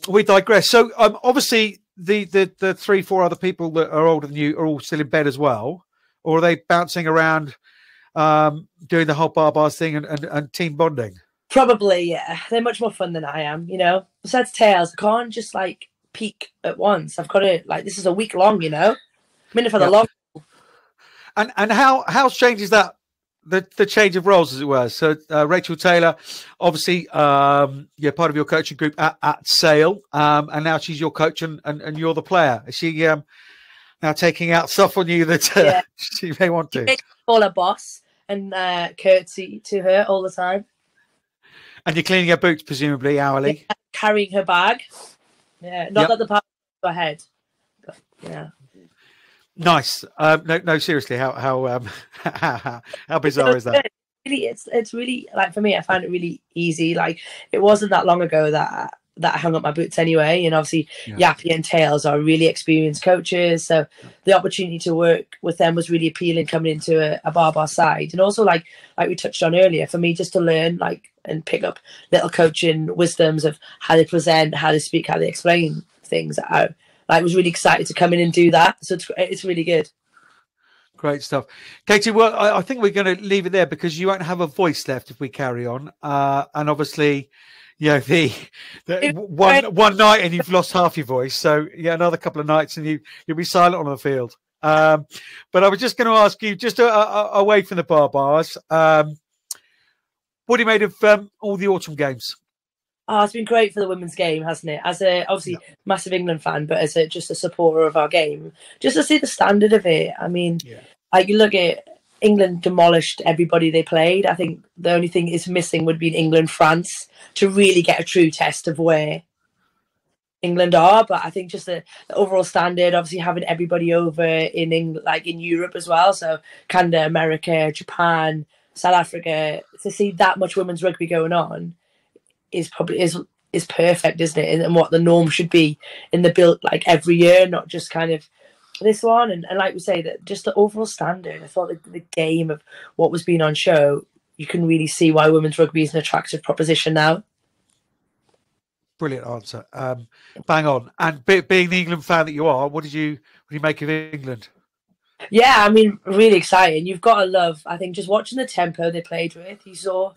We digress. So obviously the 3-4 other people that are older than you are all still in bed as well, or are they bouncing around doing the whole bars thing and team bonding? Probably, yeah. They're much more fun than I am, you know. Besides tails, I can't just like peak at once. I've got to this is a week long, you know. I'm in it for the long. And how changes that the change of roles, as it were? So Rachel Taylor, obviously, you're part of your coaching group at Sale, and now she's your coach and you're the player. Is she now taking out stuff on you that she may want to? Call her boss and curtsy to her all the time. And you're cleaning her boots, presumably hourly. Yeah, carrying her bag. Yeah, not that the part go ahead. But, yeah. Nice. No, seriously, how bizarre is that? It's really like for me. I find it really easy. Like it wasn't that long ago that I hung up my boots anyway. And obviously, Yappy and Tails are really experienced coaches, so the opportunity to work with them was really appealing coming into a bar side. And also, like we touched on earlier, for me just to learn and pick up little coaching wisdoms of how they present, how they speak, how they explain things. I was really excited to come in and do that. So it's really good. Great stuff. Katie, well, I think we're going to leave it there because you won't have a voice left if we carry on. And obviously, you know, the one night and you've lost half your voice. So yeah, another couple of nights and you'll be silent on the field. But I was just going to ask you, just away from the bars, what do you made of all the autumn games? Oh, it's been great for the women's game, hasn't it? As a obviously massive England fan, but as just a supporter of our game, just to see the standard of it. I mean, like you look at England demolished everybody they played. I think the only thing is missing would be England-France to really get a true test of where England are. But I think just the overall standard, obviously having everybody over in England, like in Europe as well. So Canada, America, Japan, South Africa, to see that much women's rugby going on is probably is perfect, isn't it? And what the norm should be in the build, like every year, not just kind of this one. And like we say, that just the overall standard. I thought the game of what was being on show, you can really see why women's rugby is an attractive proposition now. Brilliant answer. Bang on. And being the England fan that you are, what do you make of England? Yeah, I mean, really exciting. You've got to love, I think, just watching the tempo they played with. You saw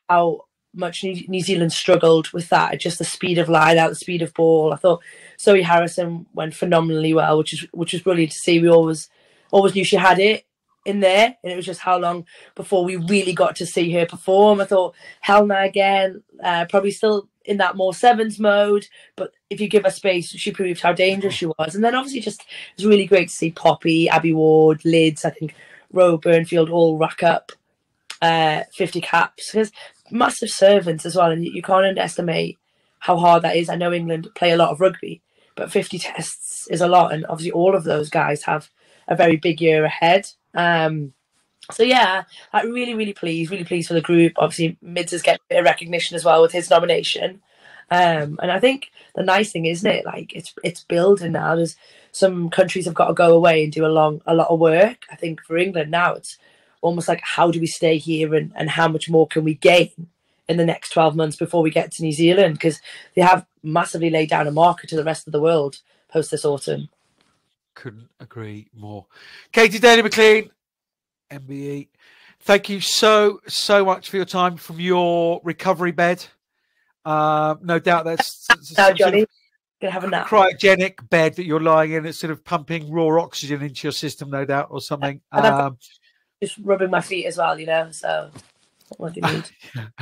how much New Zealand struggled with that, just the speed of line out, the speed of ball. I thought Zoe Harrison went phenomenally well, which was brilliant to see. We always knew she had it in there, and it was just how long before we really got to see her perform. I thought Helena again, probably still in that more sevens mode, but if you give her space, she proved how dangerous she was. And then obviously just it was really great to see Poppy, Abby Ward, Lids, I think Ro Burnfield all rack up 50 caps, because massive servants as well, and you can't underestimate how hard that is. I know England play a lot of rugby, but 50 tests is a lot, and obviously all of those guys have a very big year ahead. So yeah, I'm really pleased for the group. Obviously Mids is getting a bit of recognition as well with his nomination, and I think the nice thing, isn't it, like it's building now. There's some countries have got to go away and do a lot of work. I think for England now it's almost like, how do we stay here and how much more can we gain in the next 12 months before we get to New Zealand? Because they have massively laid down a marker to the rest of the world post this autumn. Couldn't agree more. Katie Daly-McLean, MBE, thank you so much for your time from your recovery bed. No doubt that's now, Johnny, gonna have a nap. Cryogenic bed that you're lying in. It's sort of pumping raw oxygen into your system, no doubt, or something. And just rubbing my feet as well, you know. So What do you need?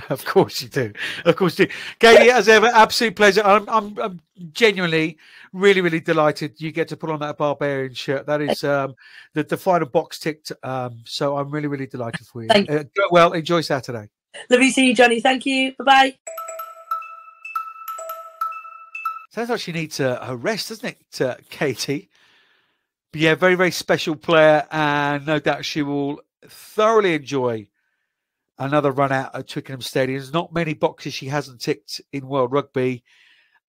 Of course you do. Of course you do. Katie, as ever, absolute pleasure. I'm genuinely really delighted you get to put on that Barbarian shirt. That is the final box ticked. So I'm really delighted for you. Go well. Enjoy Saturday. Lovely to see you, Johnny. Thank you. Bye-bye. Sounds like she needs a rest, doesn't it, Katie? But yeah, very special player, and no doubt she will thoroughly enjoy another run out at Twickenham Stadium. There's not many boxes she hasn't ticked in World Rugby,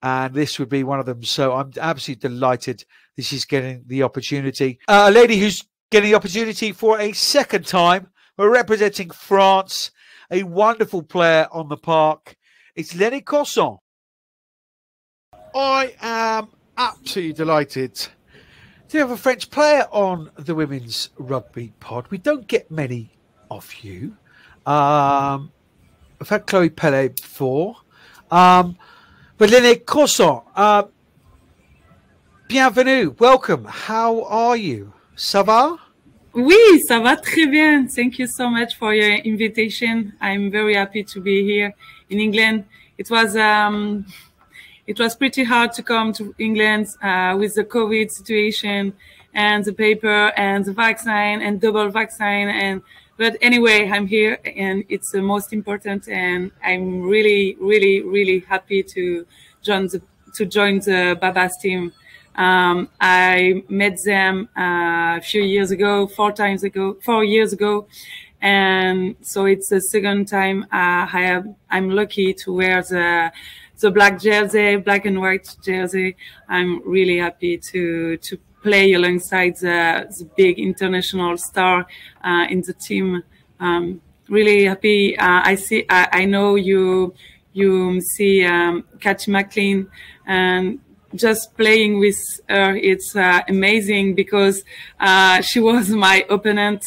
and this would be one of them. So I'm absolutely delighted that she's getting the opportunity. A lady who's getting the opportunity for a second time. We're representing France. A wonderful player on the park. It's Lenny Cosson. I am absolutely delighted to have a French player on the Women's Rugby Pod. We don't get many of you. I've had Chloe Pellet before. But Lenny Cosson, bienvenue, welcome. How are you? Ça va? Oui, ça va très bien. Thank you so much for your invitation. I'm very happy to be here in England. It was pretty hard to come to England with the COVID situation and the paper and the vaccine and double vaccine. But anyway, I'm here and it's the most important. And I'm really happy to join the Babas team. I met them a few years ago, 4 years ago. And so it's the second time I'm lucky to wear the black jersey, black and white jersey. I'm really happy to play alongside the big international star in the team. Really happy. I know you see Cathy McLean, and just playing with her, it's amazing because she was my opponent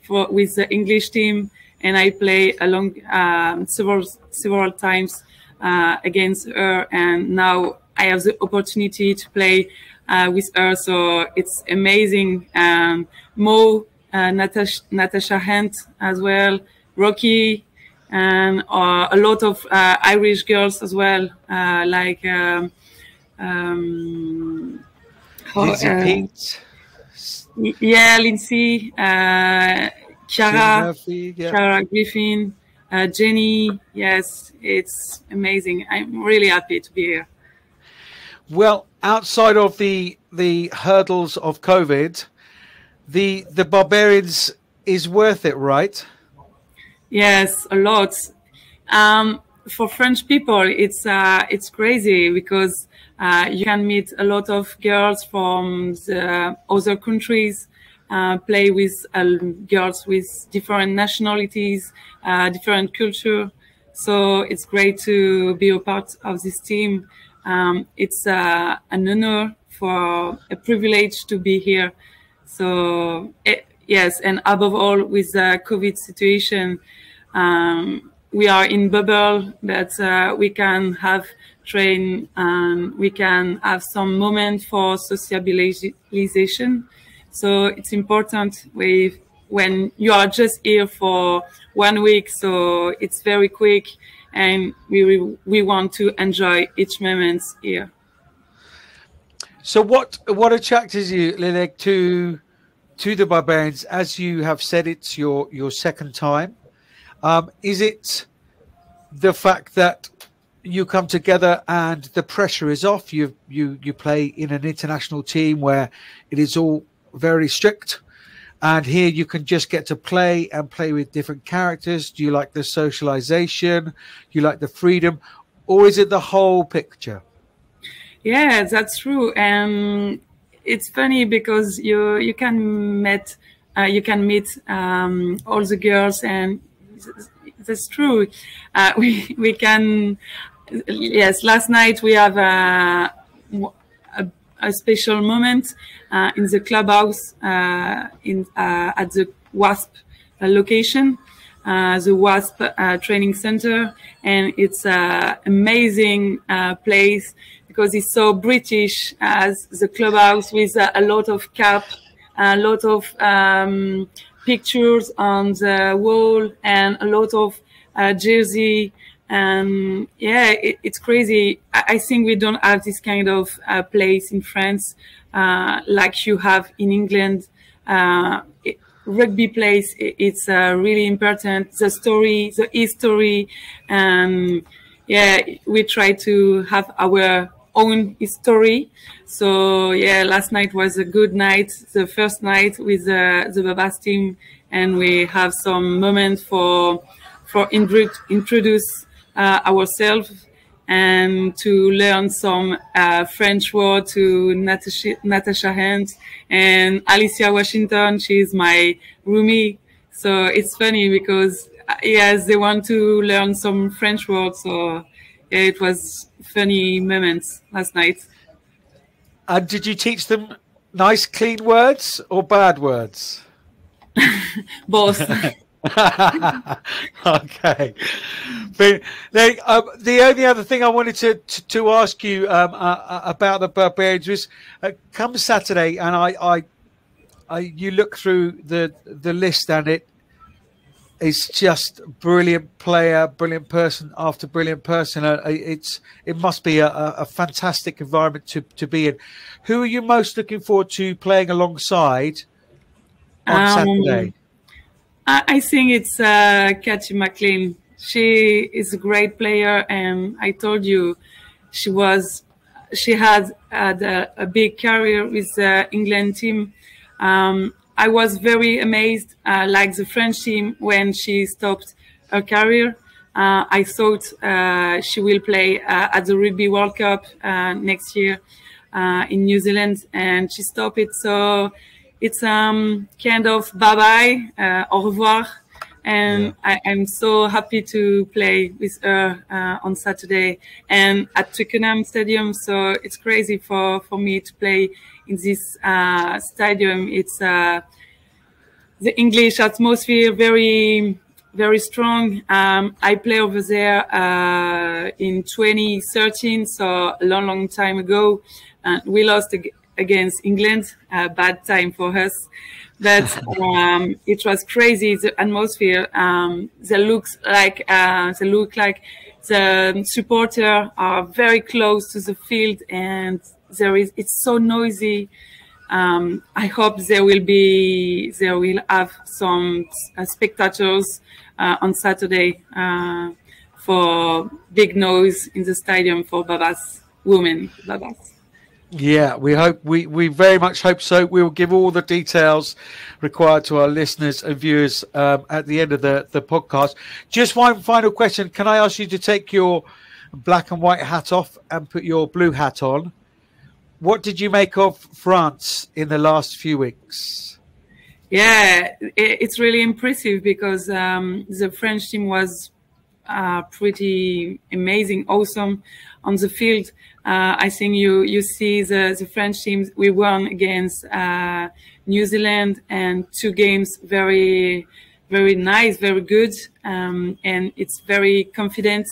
with the English team, and I play along several times against her, and now I have the opportunity to play with her, so it's amazing. Mo, Natasha Hent as well, Rocky, and a lot of Irish girls as well, like Lindsay Pete. Yeah, Lindsay, Chiara Griffin, Jenny. Yes, it's amazing. I'm really happy to be here. Well, outside of the hurdles of COVID, the Barbarians is worth it, right? Yes, a lot. For French people, it's crazy because you can meet a lot of girls from the other countries, play with girls with different nationalities, different culture. So it's great to be a part of this team. It's an honor, for a privilege to be here. So yes, and above all, with the COVID situation, we are in bubble, but we can have train and we can have some moment for socialization. So it's important when you are just here for 1 week, so it's very quick, and we want to enjoy each moment here. So what attracted you, Linek, to the Barbarians? As you have said, it's your second time. Is it the fact that you come together and the pressure is off? You play in an international team where it is all very strict, and here you can just get to play with different characters. Do you like the socialization? Do you like the freedom, or is it the whole picture? Yeah, that's true. And it's funny because you can meet all the girls, and that's true. We can. Yes, last night we have a special moment in the clubhouse at the WASP location, the WASP training center, and it's an amazing place because it's so British, as the clubhouse with a lot of cap, a lot of pictures on the wall and a lot of jersey. And yeah, it's crazy. I think we don't have this kind of place in France like you have in England. Rugby place, it's really important. The story, the history, and yeah, we try to have our own history. So yeah, last night was a good night, the first night with the Babas team, and we have some moment for introduce ourselves and to learn some French word to Natasha Hunt and Alicia Washington. She's my roomie. So it's funny because yes, they want to learn some French words. So yeah, it was funny moments last night. And did you teach them nice, clean words or bad words? Both. Okay. But the only other thing I wanted to ask you about the Barbarians was come Saturday, and you look through the list, and it's just brilliant player, brilliant person after brilliant person. It must be a fantastic environment to be in. Who are you most looking forward to playing alongside on Saturday? I think it's Katie McLean. She is a great player, and I told you she had a big career with the England team. I was very amazed, like the French team, when she stopped her career. I thought she will play at the Rugby World Cup next year in New Zealand, and she stopped it. So it's kind of bye-bye, au revoir. And yeah. I'm so happy to play with her on Saturday and at Twickenham Stadium. So it's crazy for me to play in this stadium. It's the English atmosphere, very, very strong. I played over there in 2013, so a long, long time ago. We lost against England, bad time for us. But it was crazy. The atmosphere. They look like the supporters are very close to the field, and it's so noisy. I hope they will have some spectators on Saturday for big noise in the stadium for Babas women. Babas. Yeah, we very much hope so. We will give all the details required to our listeners and viewers at the end of the podcast. Just one final question. Can I ask you to take your black and white hat off and put your blue hat on? What did you make of France in the last few weeks? Yeah, it's really impressive because the French team was pretty amazing, awesome on the field. I think you see the French teams. We won against New Zealand and 2 games very, very nice, very good, and it's very confident.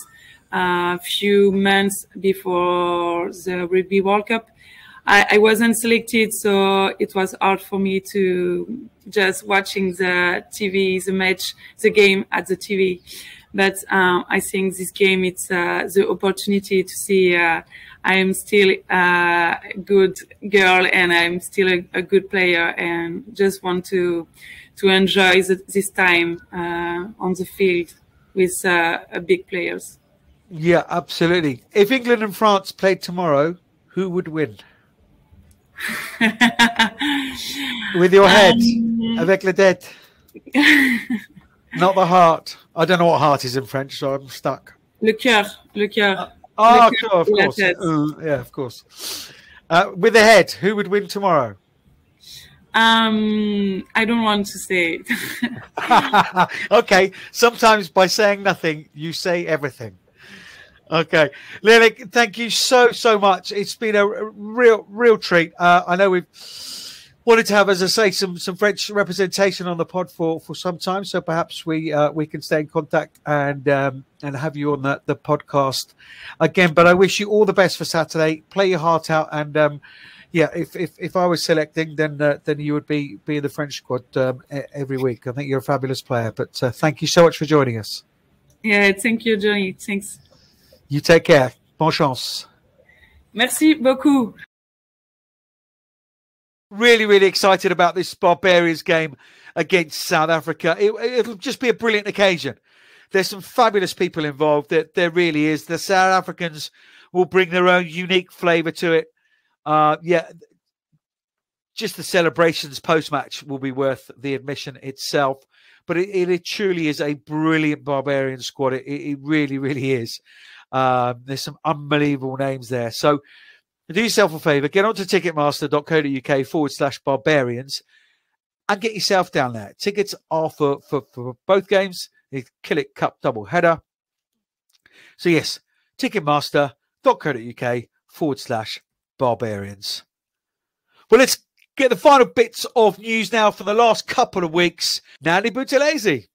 Few months before the Rugby World Cup, I wasn't selected, so it was hard for me to just watching the TV, the match, the game at the TV. But I think this game, it's the opportunity to see I am still a good girl and I'm still a good player, and just want to enjoy this time on the field with big players. Yeah, absolutely. If England and France played tomorrow, who would win? With your head, avec la tête. Not the heart. I don't know what heart is in French, so I'm stuck. Le cœur, le cœur. Oh, sure, of course. Yeah, of course. With the head, who would win tomorrow? I don't want to say it. Okay. Sometimes by saying nothing, you say everything. Okay. Lily, thank you so much. It's been a real treat. I know we've wanted to have, as I say, some French representation on the pod for some time, so perhaps we can stay in contact and have you on the podcast again. But I wish you all the best for Saturday. Play your heart out, and yeah, if I was selecting, then you would be in the French squad every week. I think you're a fabulous player. But thank you so much for joining us. Yeah, thank you, Johnny. Thanks. You take care. Bonne chance. Merci beaucoup. Really, really excited about this Barbarians game against South Africa. It'll just be a brilliant occasion. There's some fabulous people involved. There really is. The South Africans will bring their own unique flavour to it. Yeah, just the celebrations post-match will be worth the admission itself. But it truly is a brilliant Barbarian squad. It really, really is. There's some unbelievable names there. So do yourself a favour. Get onto ticketmaster.co.uk/barbarians and get yourself down there. Tickets are for both games. The Killick Cup double header. So yes, ticketmaster.co.uk/barbarians. Well, let's get the final bits of news now for the last couple of weeks. Natalie Buthelezi.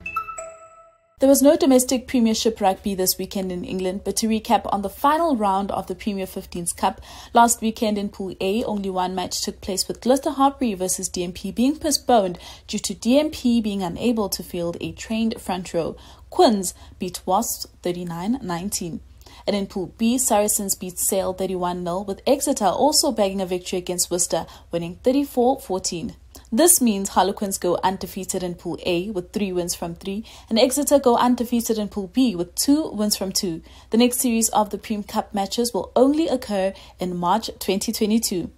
There was no domestic Premiership rugby this weekend in England, but to recap on the final round of the Premier 15s Cup, last weekend in Pool A, only one match took place with Gloucester Hartpury versus DMP being postponed due to DMP being unable to field a trained front row. Quins beat Wasps 39-19. And in Pool B, Saracens beat Sale 31-0, with Exeter also bagging a victory against Worcester, winning 34-14. This means Harlequins go undefeated in Pool A with 3 wins from 3, and Exeter go undefeated in Pool B with 2 wins from 2. The next series of the Prem Cup matches will only occur in March 2022.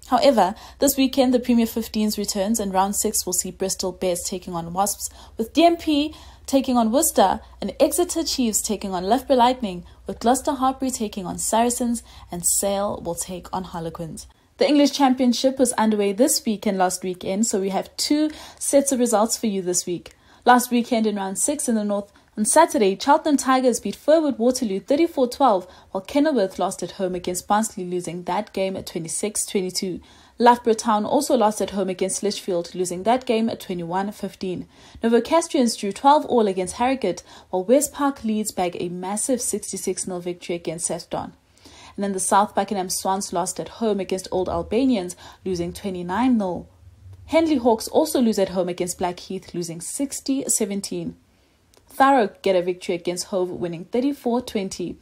However, this weekend the Premier 15s returns, and round 6 will see Bristol Bears taking on Wasps, with DMP taking on Worcester and Exeter Chiefs taking on Loughborough Lightning, with Gloucester Hartpury taking on Saracens and Sale will take on Harlequins. The English Championship was underway this week and last weekend, so we have 2 sets of results for you this week. Last weekend in round 6 in the North, on Saturday, Cheltenham Tigers beat Furwood Waterloo 34-12, while Kenilworth lost at home against Barnsley, losing that game at 26-22. Loughborough Town also lost at home against Lichfield, losing that game at 21-15. Novocastrians drew 12-all against Harrogate, while West Park Leeds bag a massive 66-0 victory against Sefton. And then the South Buckingham Swans lost at home against Old Albanians, losing 29-0. Henley Hawks also lose at home against Blackheath, losing 60-17. Thurrock get a victory against Hove, winning 34-20.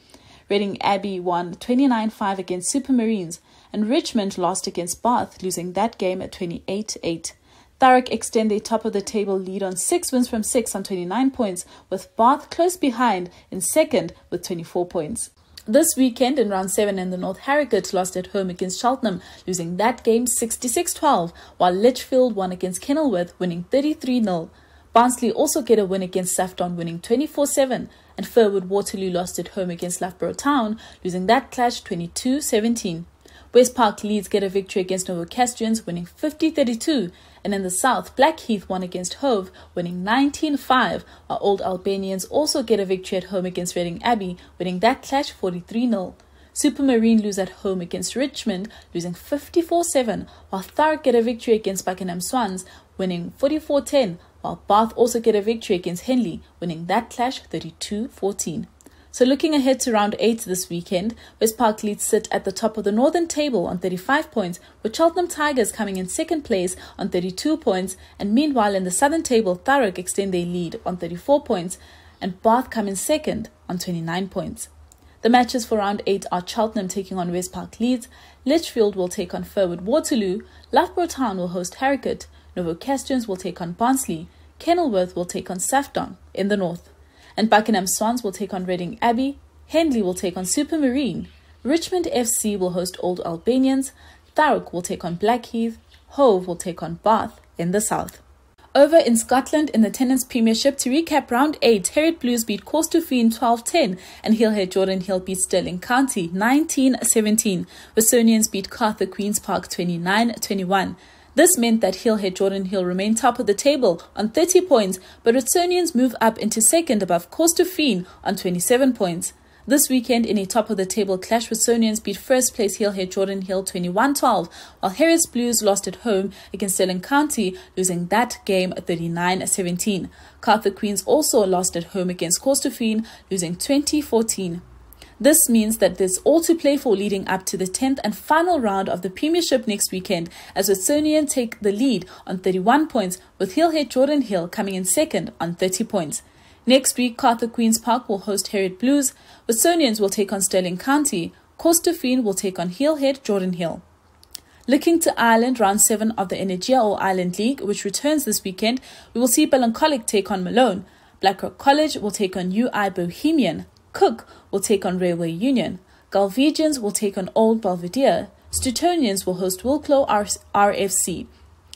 Reading Abbey won 29-5 against Supermarines, and Richmond lost against Bath, losing that game at 28-8. Thurrock extend their top-of-the-table lead on 6 wins from 6 on 29 points, with Bath close behind in second with 24 points. This weekend in round 7 in the North, Harrogate lost at home against Cheltenham, losing that game 66-12, while Lichfield won against Kenilworth, winning 33-0. Barnsley also get a win against Sefton, winning 24-7, and Furwood Waterloo lost at home against Loughborough Town, losing that clash 22-17. West Park Leeds get a victory against Novocastrians, winning 50-32, and in the South, Blackheath won against Hove, winning 19-5, while Old Albanians also get a victory at home against Reading Abbey, winning that clash 43-0. Supermarine lose at home against Richmond, losing 54-7, while Thurrock get a victory against Buckingham Swans, winning 44-10, while Bath also get a victory against Henley, winning that clash 32-14. So looking ahead to round 8 this weekend, West Park Leeds sit at the top of the northern table on 35 points, with Cheltenham Tigers coming in second place on 32 points, and meanwhile in the southern table, Thurrock extend their lead on 34 points, and Bath come in second on 29 points. The matches for round 8 are Cheltenham taking on West Park Leeds, Lichfield will take on Furwood Waterloo, Loughborough Town will host Harrogate, Novocastrians will take on Barnsley, Kenilworth will take on Sefton in the north, and Buckingham Swans will take on Reading Abbey, Henley will take on Supermarine, Richmond FC will host Old Albanians, Thurrock will take on Blackheath, Hove will take on Bath in the south. Over in Scotland in the Tenants Premiership, to recap round 8, Heriot Blues beat Corstorphine 12-10 and Hillhead Jordan Hill beat Stirling County 19-17. Wissonians beat Cartha Queen's Park 29-21. This meant that Hillhead Jordan Hill remain top of the table on 30 points, but Wissonians move up into second above Corstorphine on 27 points. This weekend, in a top-of-the-table clash, Wissonians beat first-place Hillhead Jordan Hill 21-12, while Heriot's Blues lost at home against Stirling County, losing that game 39-17. Cartha Queens also lost at home against Corstorphine, losing 20-14. This means that there's all to play for leading up to the 10th and final round of the Premiership next weekend, as Watsonian take the lead on 31 points, with Hillhead Jordan Hill coming in second on 30 points. Next week, Carter Queen's Park will host Harriet Blues, Watsonians will take on Stirling County, Costerfield will take on Hillhead Jordan Hill. Looking to Ireland, round 7 of the Energia All-Ireland League, which returns this weekend, we will see Ballincollig take on Malone, Blackrock College will take on UI Bohemian, Cook will take on Railway Union, Galwegians will take on Old Belvedere, Stutonians will host Wilklow RFC.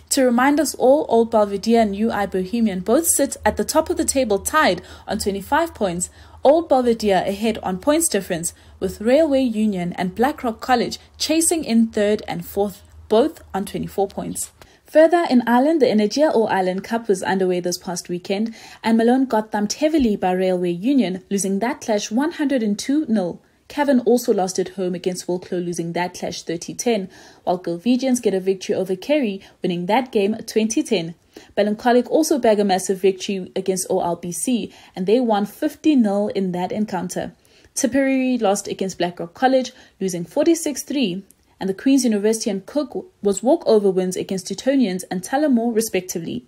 To remind us all, Old Belvedere and UI Bohemian both sit at the top of the table tied on 25 points, Old Belvedere ahead on points difference, with Railway Union and Blackrock College chasing in 3rd and 4th, both on 24 points. Further in Ireland, the Energia All-Ireland Cup was underway this past weekend, and Malone got thumped heavily by Railway Union, losing that clash 102-0. Cavan also lost at home against Wilklow, losing that clash 30-10, while Galwegians get a victory over Kerry, winning that game 20-10. Ballincollig also bagged a massive victory against OLBC, and they won 50-0 in that encounter. Tipperary lost against Blackrock College, losing 46-3. And the Queen's University and Cook was walkover wins against Teutonians and Tullamore respectively.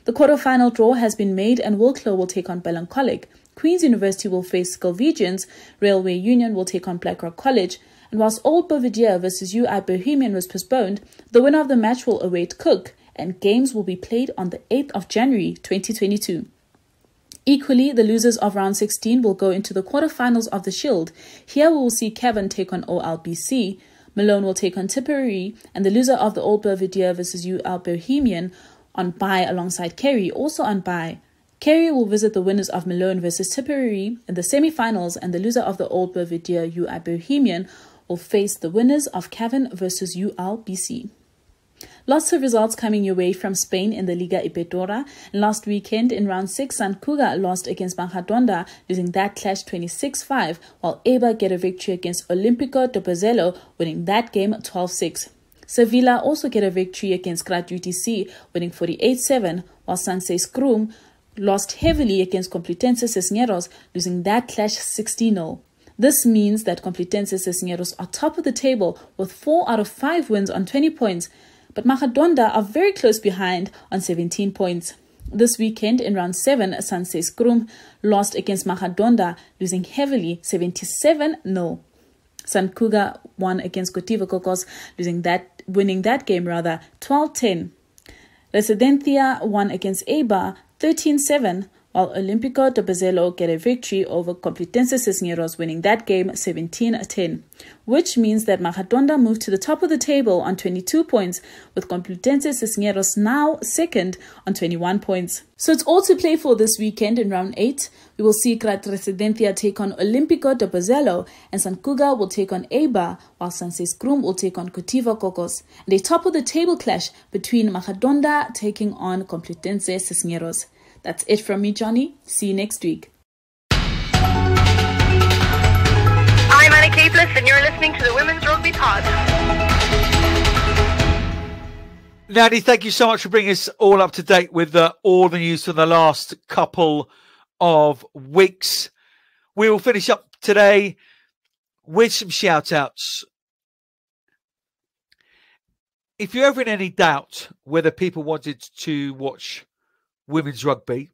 The quarter-final draw has been made, and Wilklow will take on Ballincollig. Queen's University will face Galwegians, Railway Union will take on Blackrock College, and whilst Old Belvedere versus UI Bohemian was postponed, the winner of the match will await Cook, and games will be played on the 8th of January 2022. Equally, the losers of round 16 will go into the quarter-finals of the Shield. Here we will see Cavan take on OLBC, Malone will take on Tipperary, and the loser of the Old Belvedere versus UL Bohemian on bye alongside Kerry, also on bye. Kerry will visit the winners of Malone versus Tipperary in the semi-finals, and the loser of the Old Belvedere UI Bohemian will face the winners of Cavan versus ULBC. Lots of results coming your way from Spain in the Liga Iberdrola. Last weekend in round 6, Sant Cugat lost against Majadahonda, losing that clash 26-5, while Eibar get a victory against Olímpico de Pozuelo, winning that game 12-6. Sevilla also get a victory against Grad UTC, winning 48-7, while Sanse Scrum lost heavily against Complutense Cisneros, losing that clash 60-0. This means that Complutense Cisneros are top of the table with 4 out of 5 wins on 20 points, but Majadahonda are very close behind on 17 points. This weekend in round 7, Sanse Scrum lost against Majadahonda, losing heavily 77-0. Sant Cugat won against Cotivo Cocos, winning that game 12-10. Residencia won against Eibar 13-7, while Olímpico de Pozuelo get a victory over Complutense Cisneros, winning that game 17-10, which means that Majadahonda moved to the top of the table on 22 points, with Complutense Cisneros now second on 21 points. So it's all to play for this weekend in round 8. We will see Grad Residencia take on Olímpico de Pozuelo, and Sant Cugat will take on Eibar, while Sanse Scrum will take on Cotivo Cocos, and a top of the table clash between Majadahonda taking on Complutense Cisneros. That's it from me, Johnny. See you next week. I'm Anna Capeless, and you're listening to the Women's Rugby Pod. Nadi, thank you so much for bringing us all up to date with all the news from the last couple of weeks. We will finish up today with some shout-outs. If you're ever in any doubt whether people wanted to watch women's rugby,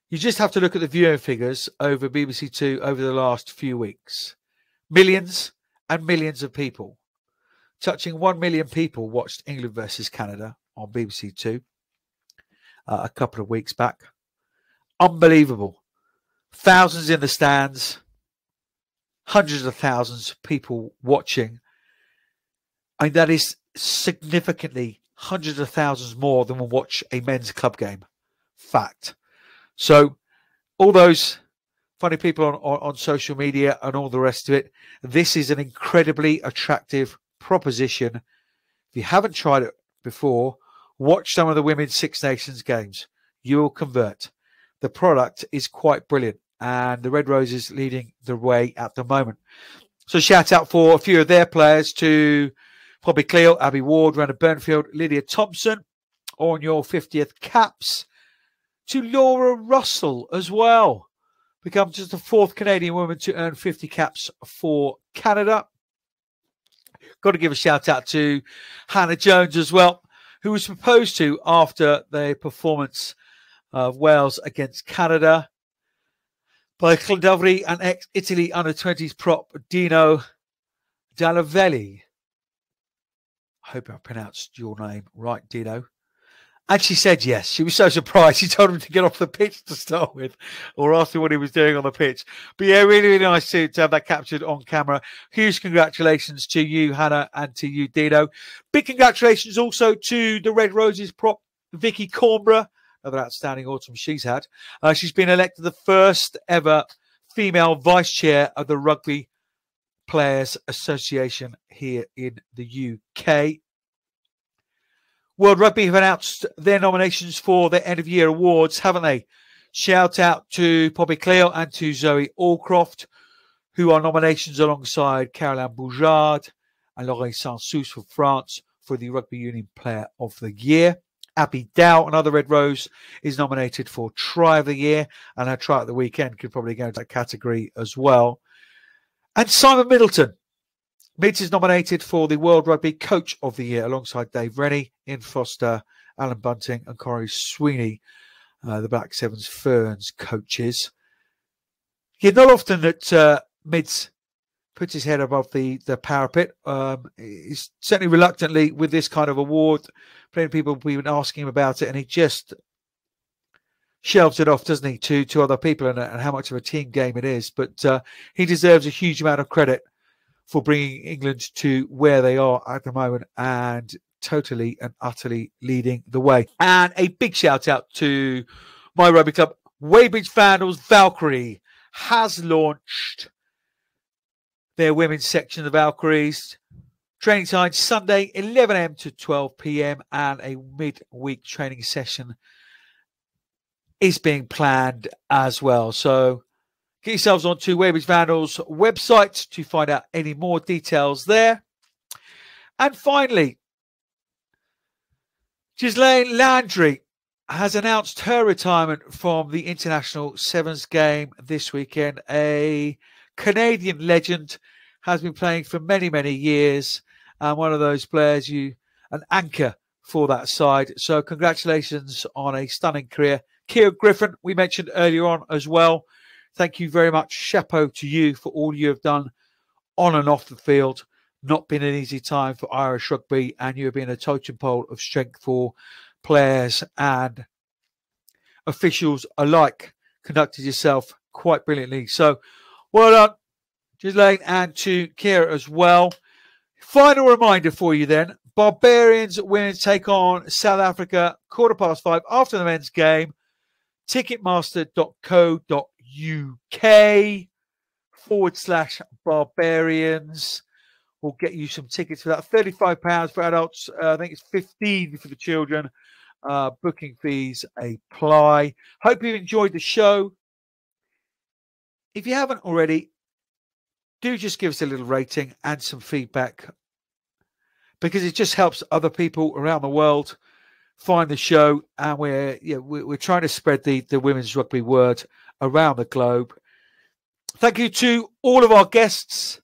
you just have to look at the viewing figures over BBC Two over the last few weeks. Millions and millions of people. Touching 1 million people watched England versus Canada on BBC Two a couple of weeks back. Unbelievable. Thousands in the stands. Hundreds of thousands of people watching. And that is significantly hundreds of thousands more than will watch a men's club game. Fact. So all those funny people on social media and all the rest of it, this is an incredibly attractive proposition. If you haven't tried it before, watch some of the Women's Six Nations games. You will convert. The product is quite brilliant, and the Red Roses leading the way at the moment. So shout out for a few of their players to Poppy Cleo, Abby Ward, Rana Burnfield, Lydia Thompson on your 50th caps, to Laura Russell as well Becomes just the 4th Canadian woman to earn 50 caps for Canada. Got to give a shout out to Hannah Jones as well, who was proposed to after the performance of Wales against Canada by Clodovary and ex-Italy under-20s prop Dino Dallavelli. I hope I pronounced your name right, Dino. And she said yes. She was so surprised. She told him to get off the pitch to start with, or asked him what he was doing on the pitch. But yeah, really, really nice to have that captured on camera. Huge congratulations to you, Hannah, and to you, Dino. Big congratulations also to the Red Roses prop, Vicky Cornborough. Another outstanding autumn she's had. She's been elected the first ever female vice chair of the Rugby Players Association here in the UK. World Rugby have announced their nominations for their end-of-year awards, haven't they? Shout out to Poppy Cleo and to Zoe Allcroft, who are nominations alongside Caroline Boujard and Laurie Sansous for France for the Rugby Union Player of the Year. Abby Dow, another Red Rose, is nominated for Try of the Year, and her try at the weekend could probably go into that category as well. And Simon Middleton. Mids is nominated for the World Rugby Coach of the Year alongside Dave Rennie, Ian Foster, Alan Bunting and Corey Sweeney, the Black Sevens Ferns coaches. Yeah, not often that Mids puts his head above the parapet. He's certainly reluctantly with this kind of award. Plenty of people have been asking him about it, and he just shelves it off, doesn't he, to other people and how much of a team game it is. But he deserves a huge amount of credit for bringing England to where they are at the moment and totally and utterly leading the way. And a big shout out to my rugby club, Weybridge Vandals Valkyrie, has launched their women's section of Valkyries. Training time Sunday, 11 a.m. to 12 p.m. and a midweek training session is being planned as well. So get yourselves onto Weybridge Vandals website to find out any more details there. And finally, Ghislaine Landry has announced her retirement from the International Sevens game this weekend. A Canadian legend, has been playing for many, many years, and one of those players, an anchor for that side. So congratulations on a stunning career. Kira Griffin, we mentioned earlier on as well. Thank you very much. Chapeau to you for all you have done on and off the field. Not been an easy time for Irish rugby, and you have been a totem pole of strength for players and officials alike. Conducted yourself quite brilliantly. So well done, Ghislaine, and to Kira as well. Final reminder for you then. Barbarians women take on South Africa 5:15 after the men's game. Ticketmaster.co.uk/Barbarians. We'll get you some tickets for that. £35 for adults. I think it's $15 for the children. Booking fees apply. Hope you've enjoyed the show. If you haven't already, do just give us a little rating and some feedback, because it just helps other people around the world find the show, and we're trying to spread the women's rugby word around the globe. Thank you to all of our guests,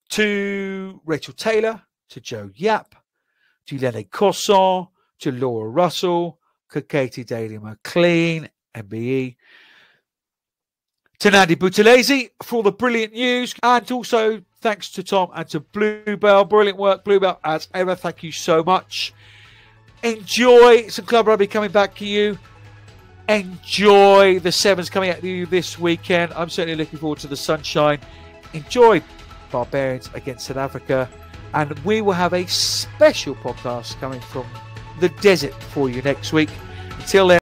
to Rachel Taylor, to Joe Yap, to Lenny Cosson, to Laura Russell, to Katie Daly-McLean, MBE, to Nandi Buthelezi for all the brilliant news, and also thanks to Tom and to Bluebell. Brilliant work, Bluebell, as ever. Thank you so much. Enjoy some club rugby coming back to you. Enjoy the Sevens coming at you this weekend. I'm certainly looking forward to the sunshine. Enjoy Barbarians against South Africa, and we will have a special podcast coming from the desert for you next week. Until then.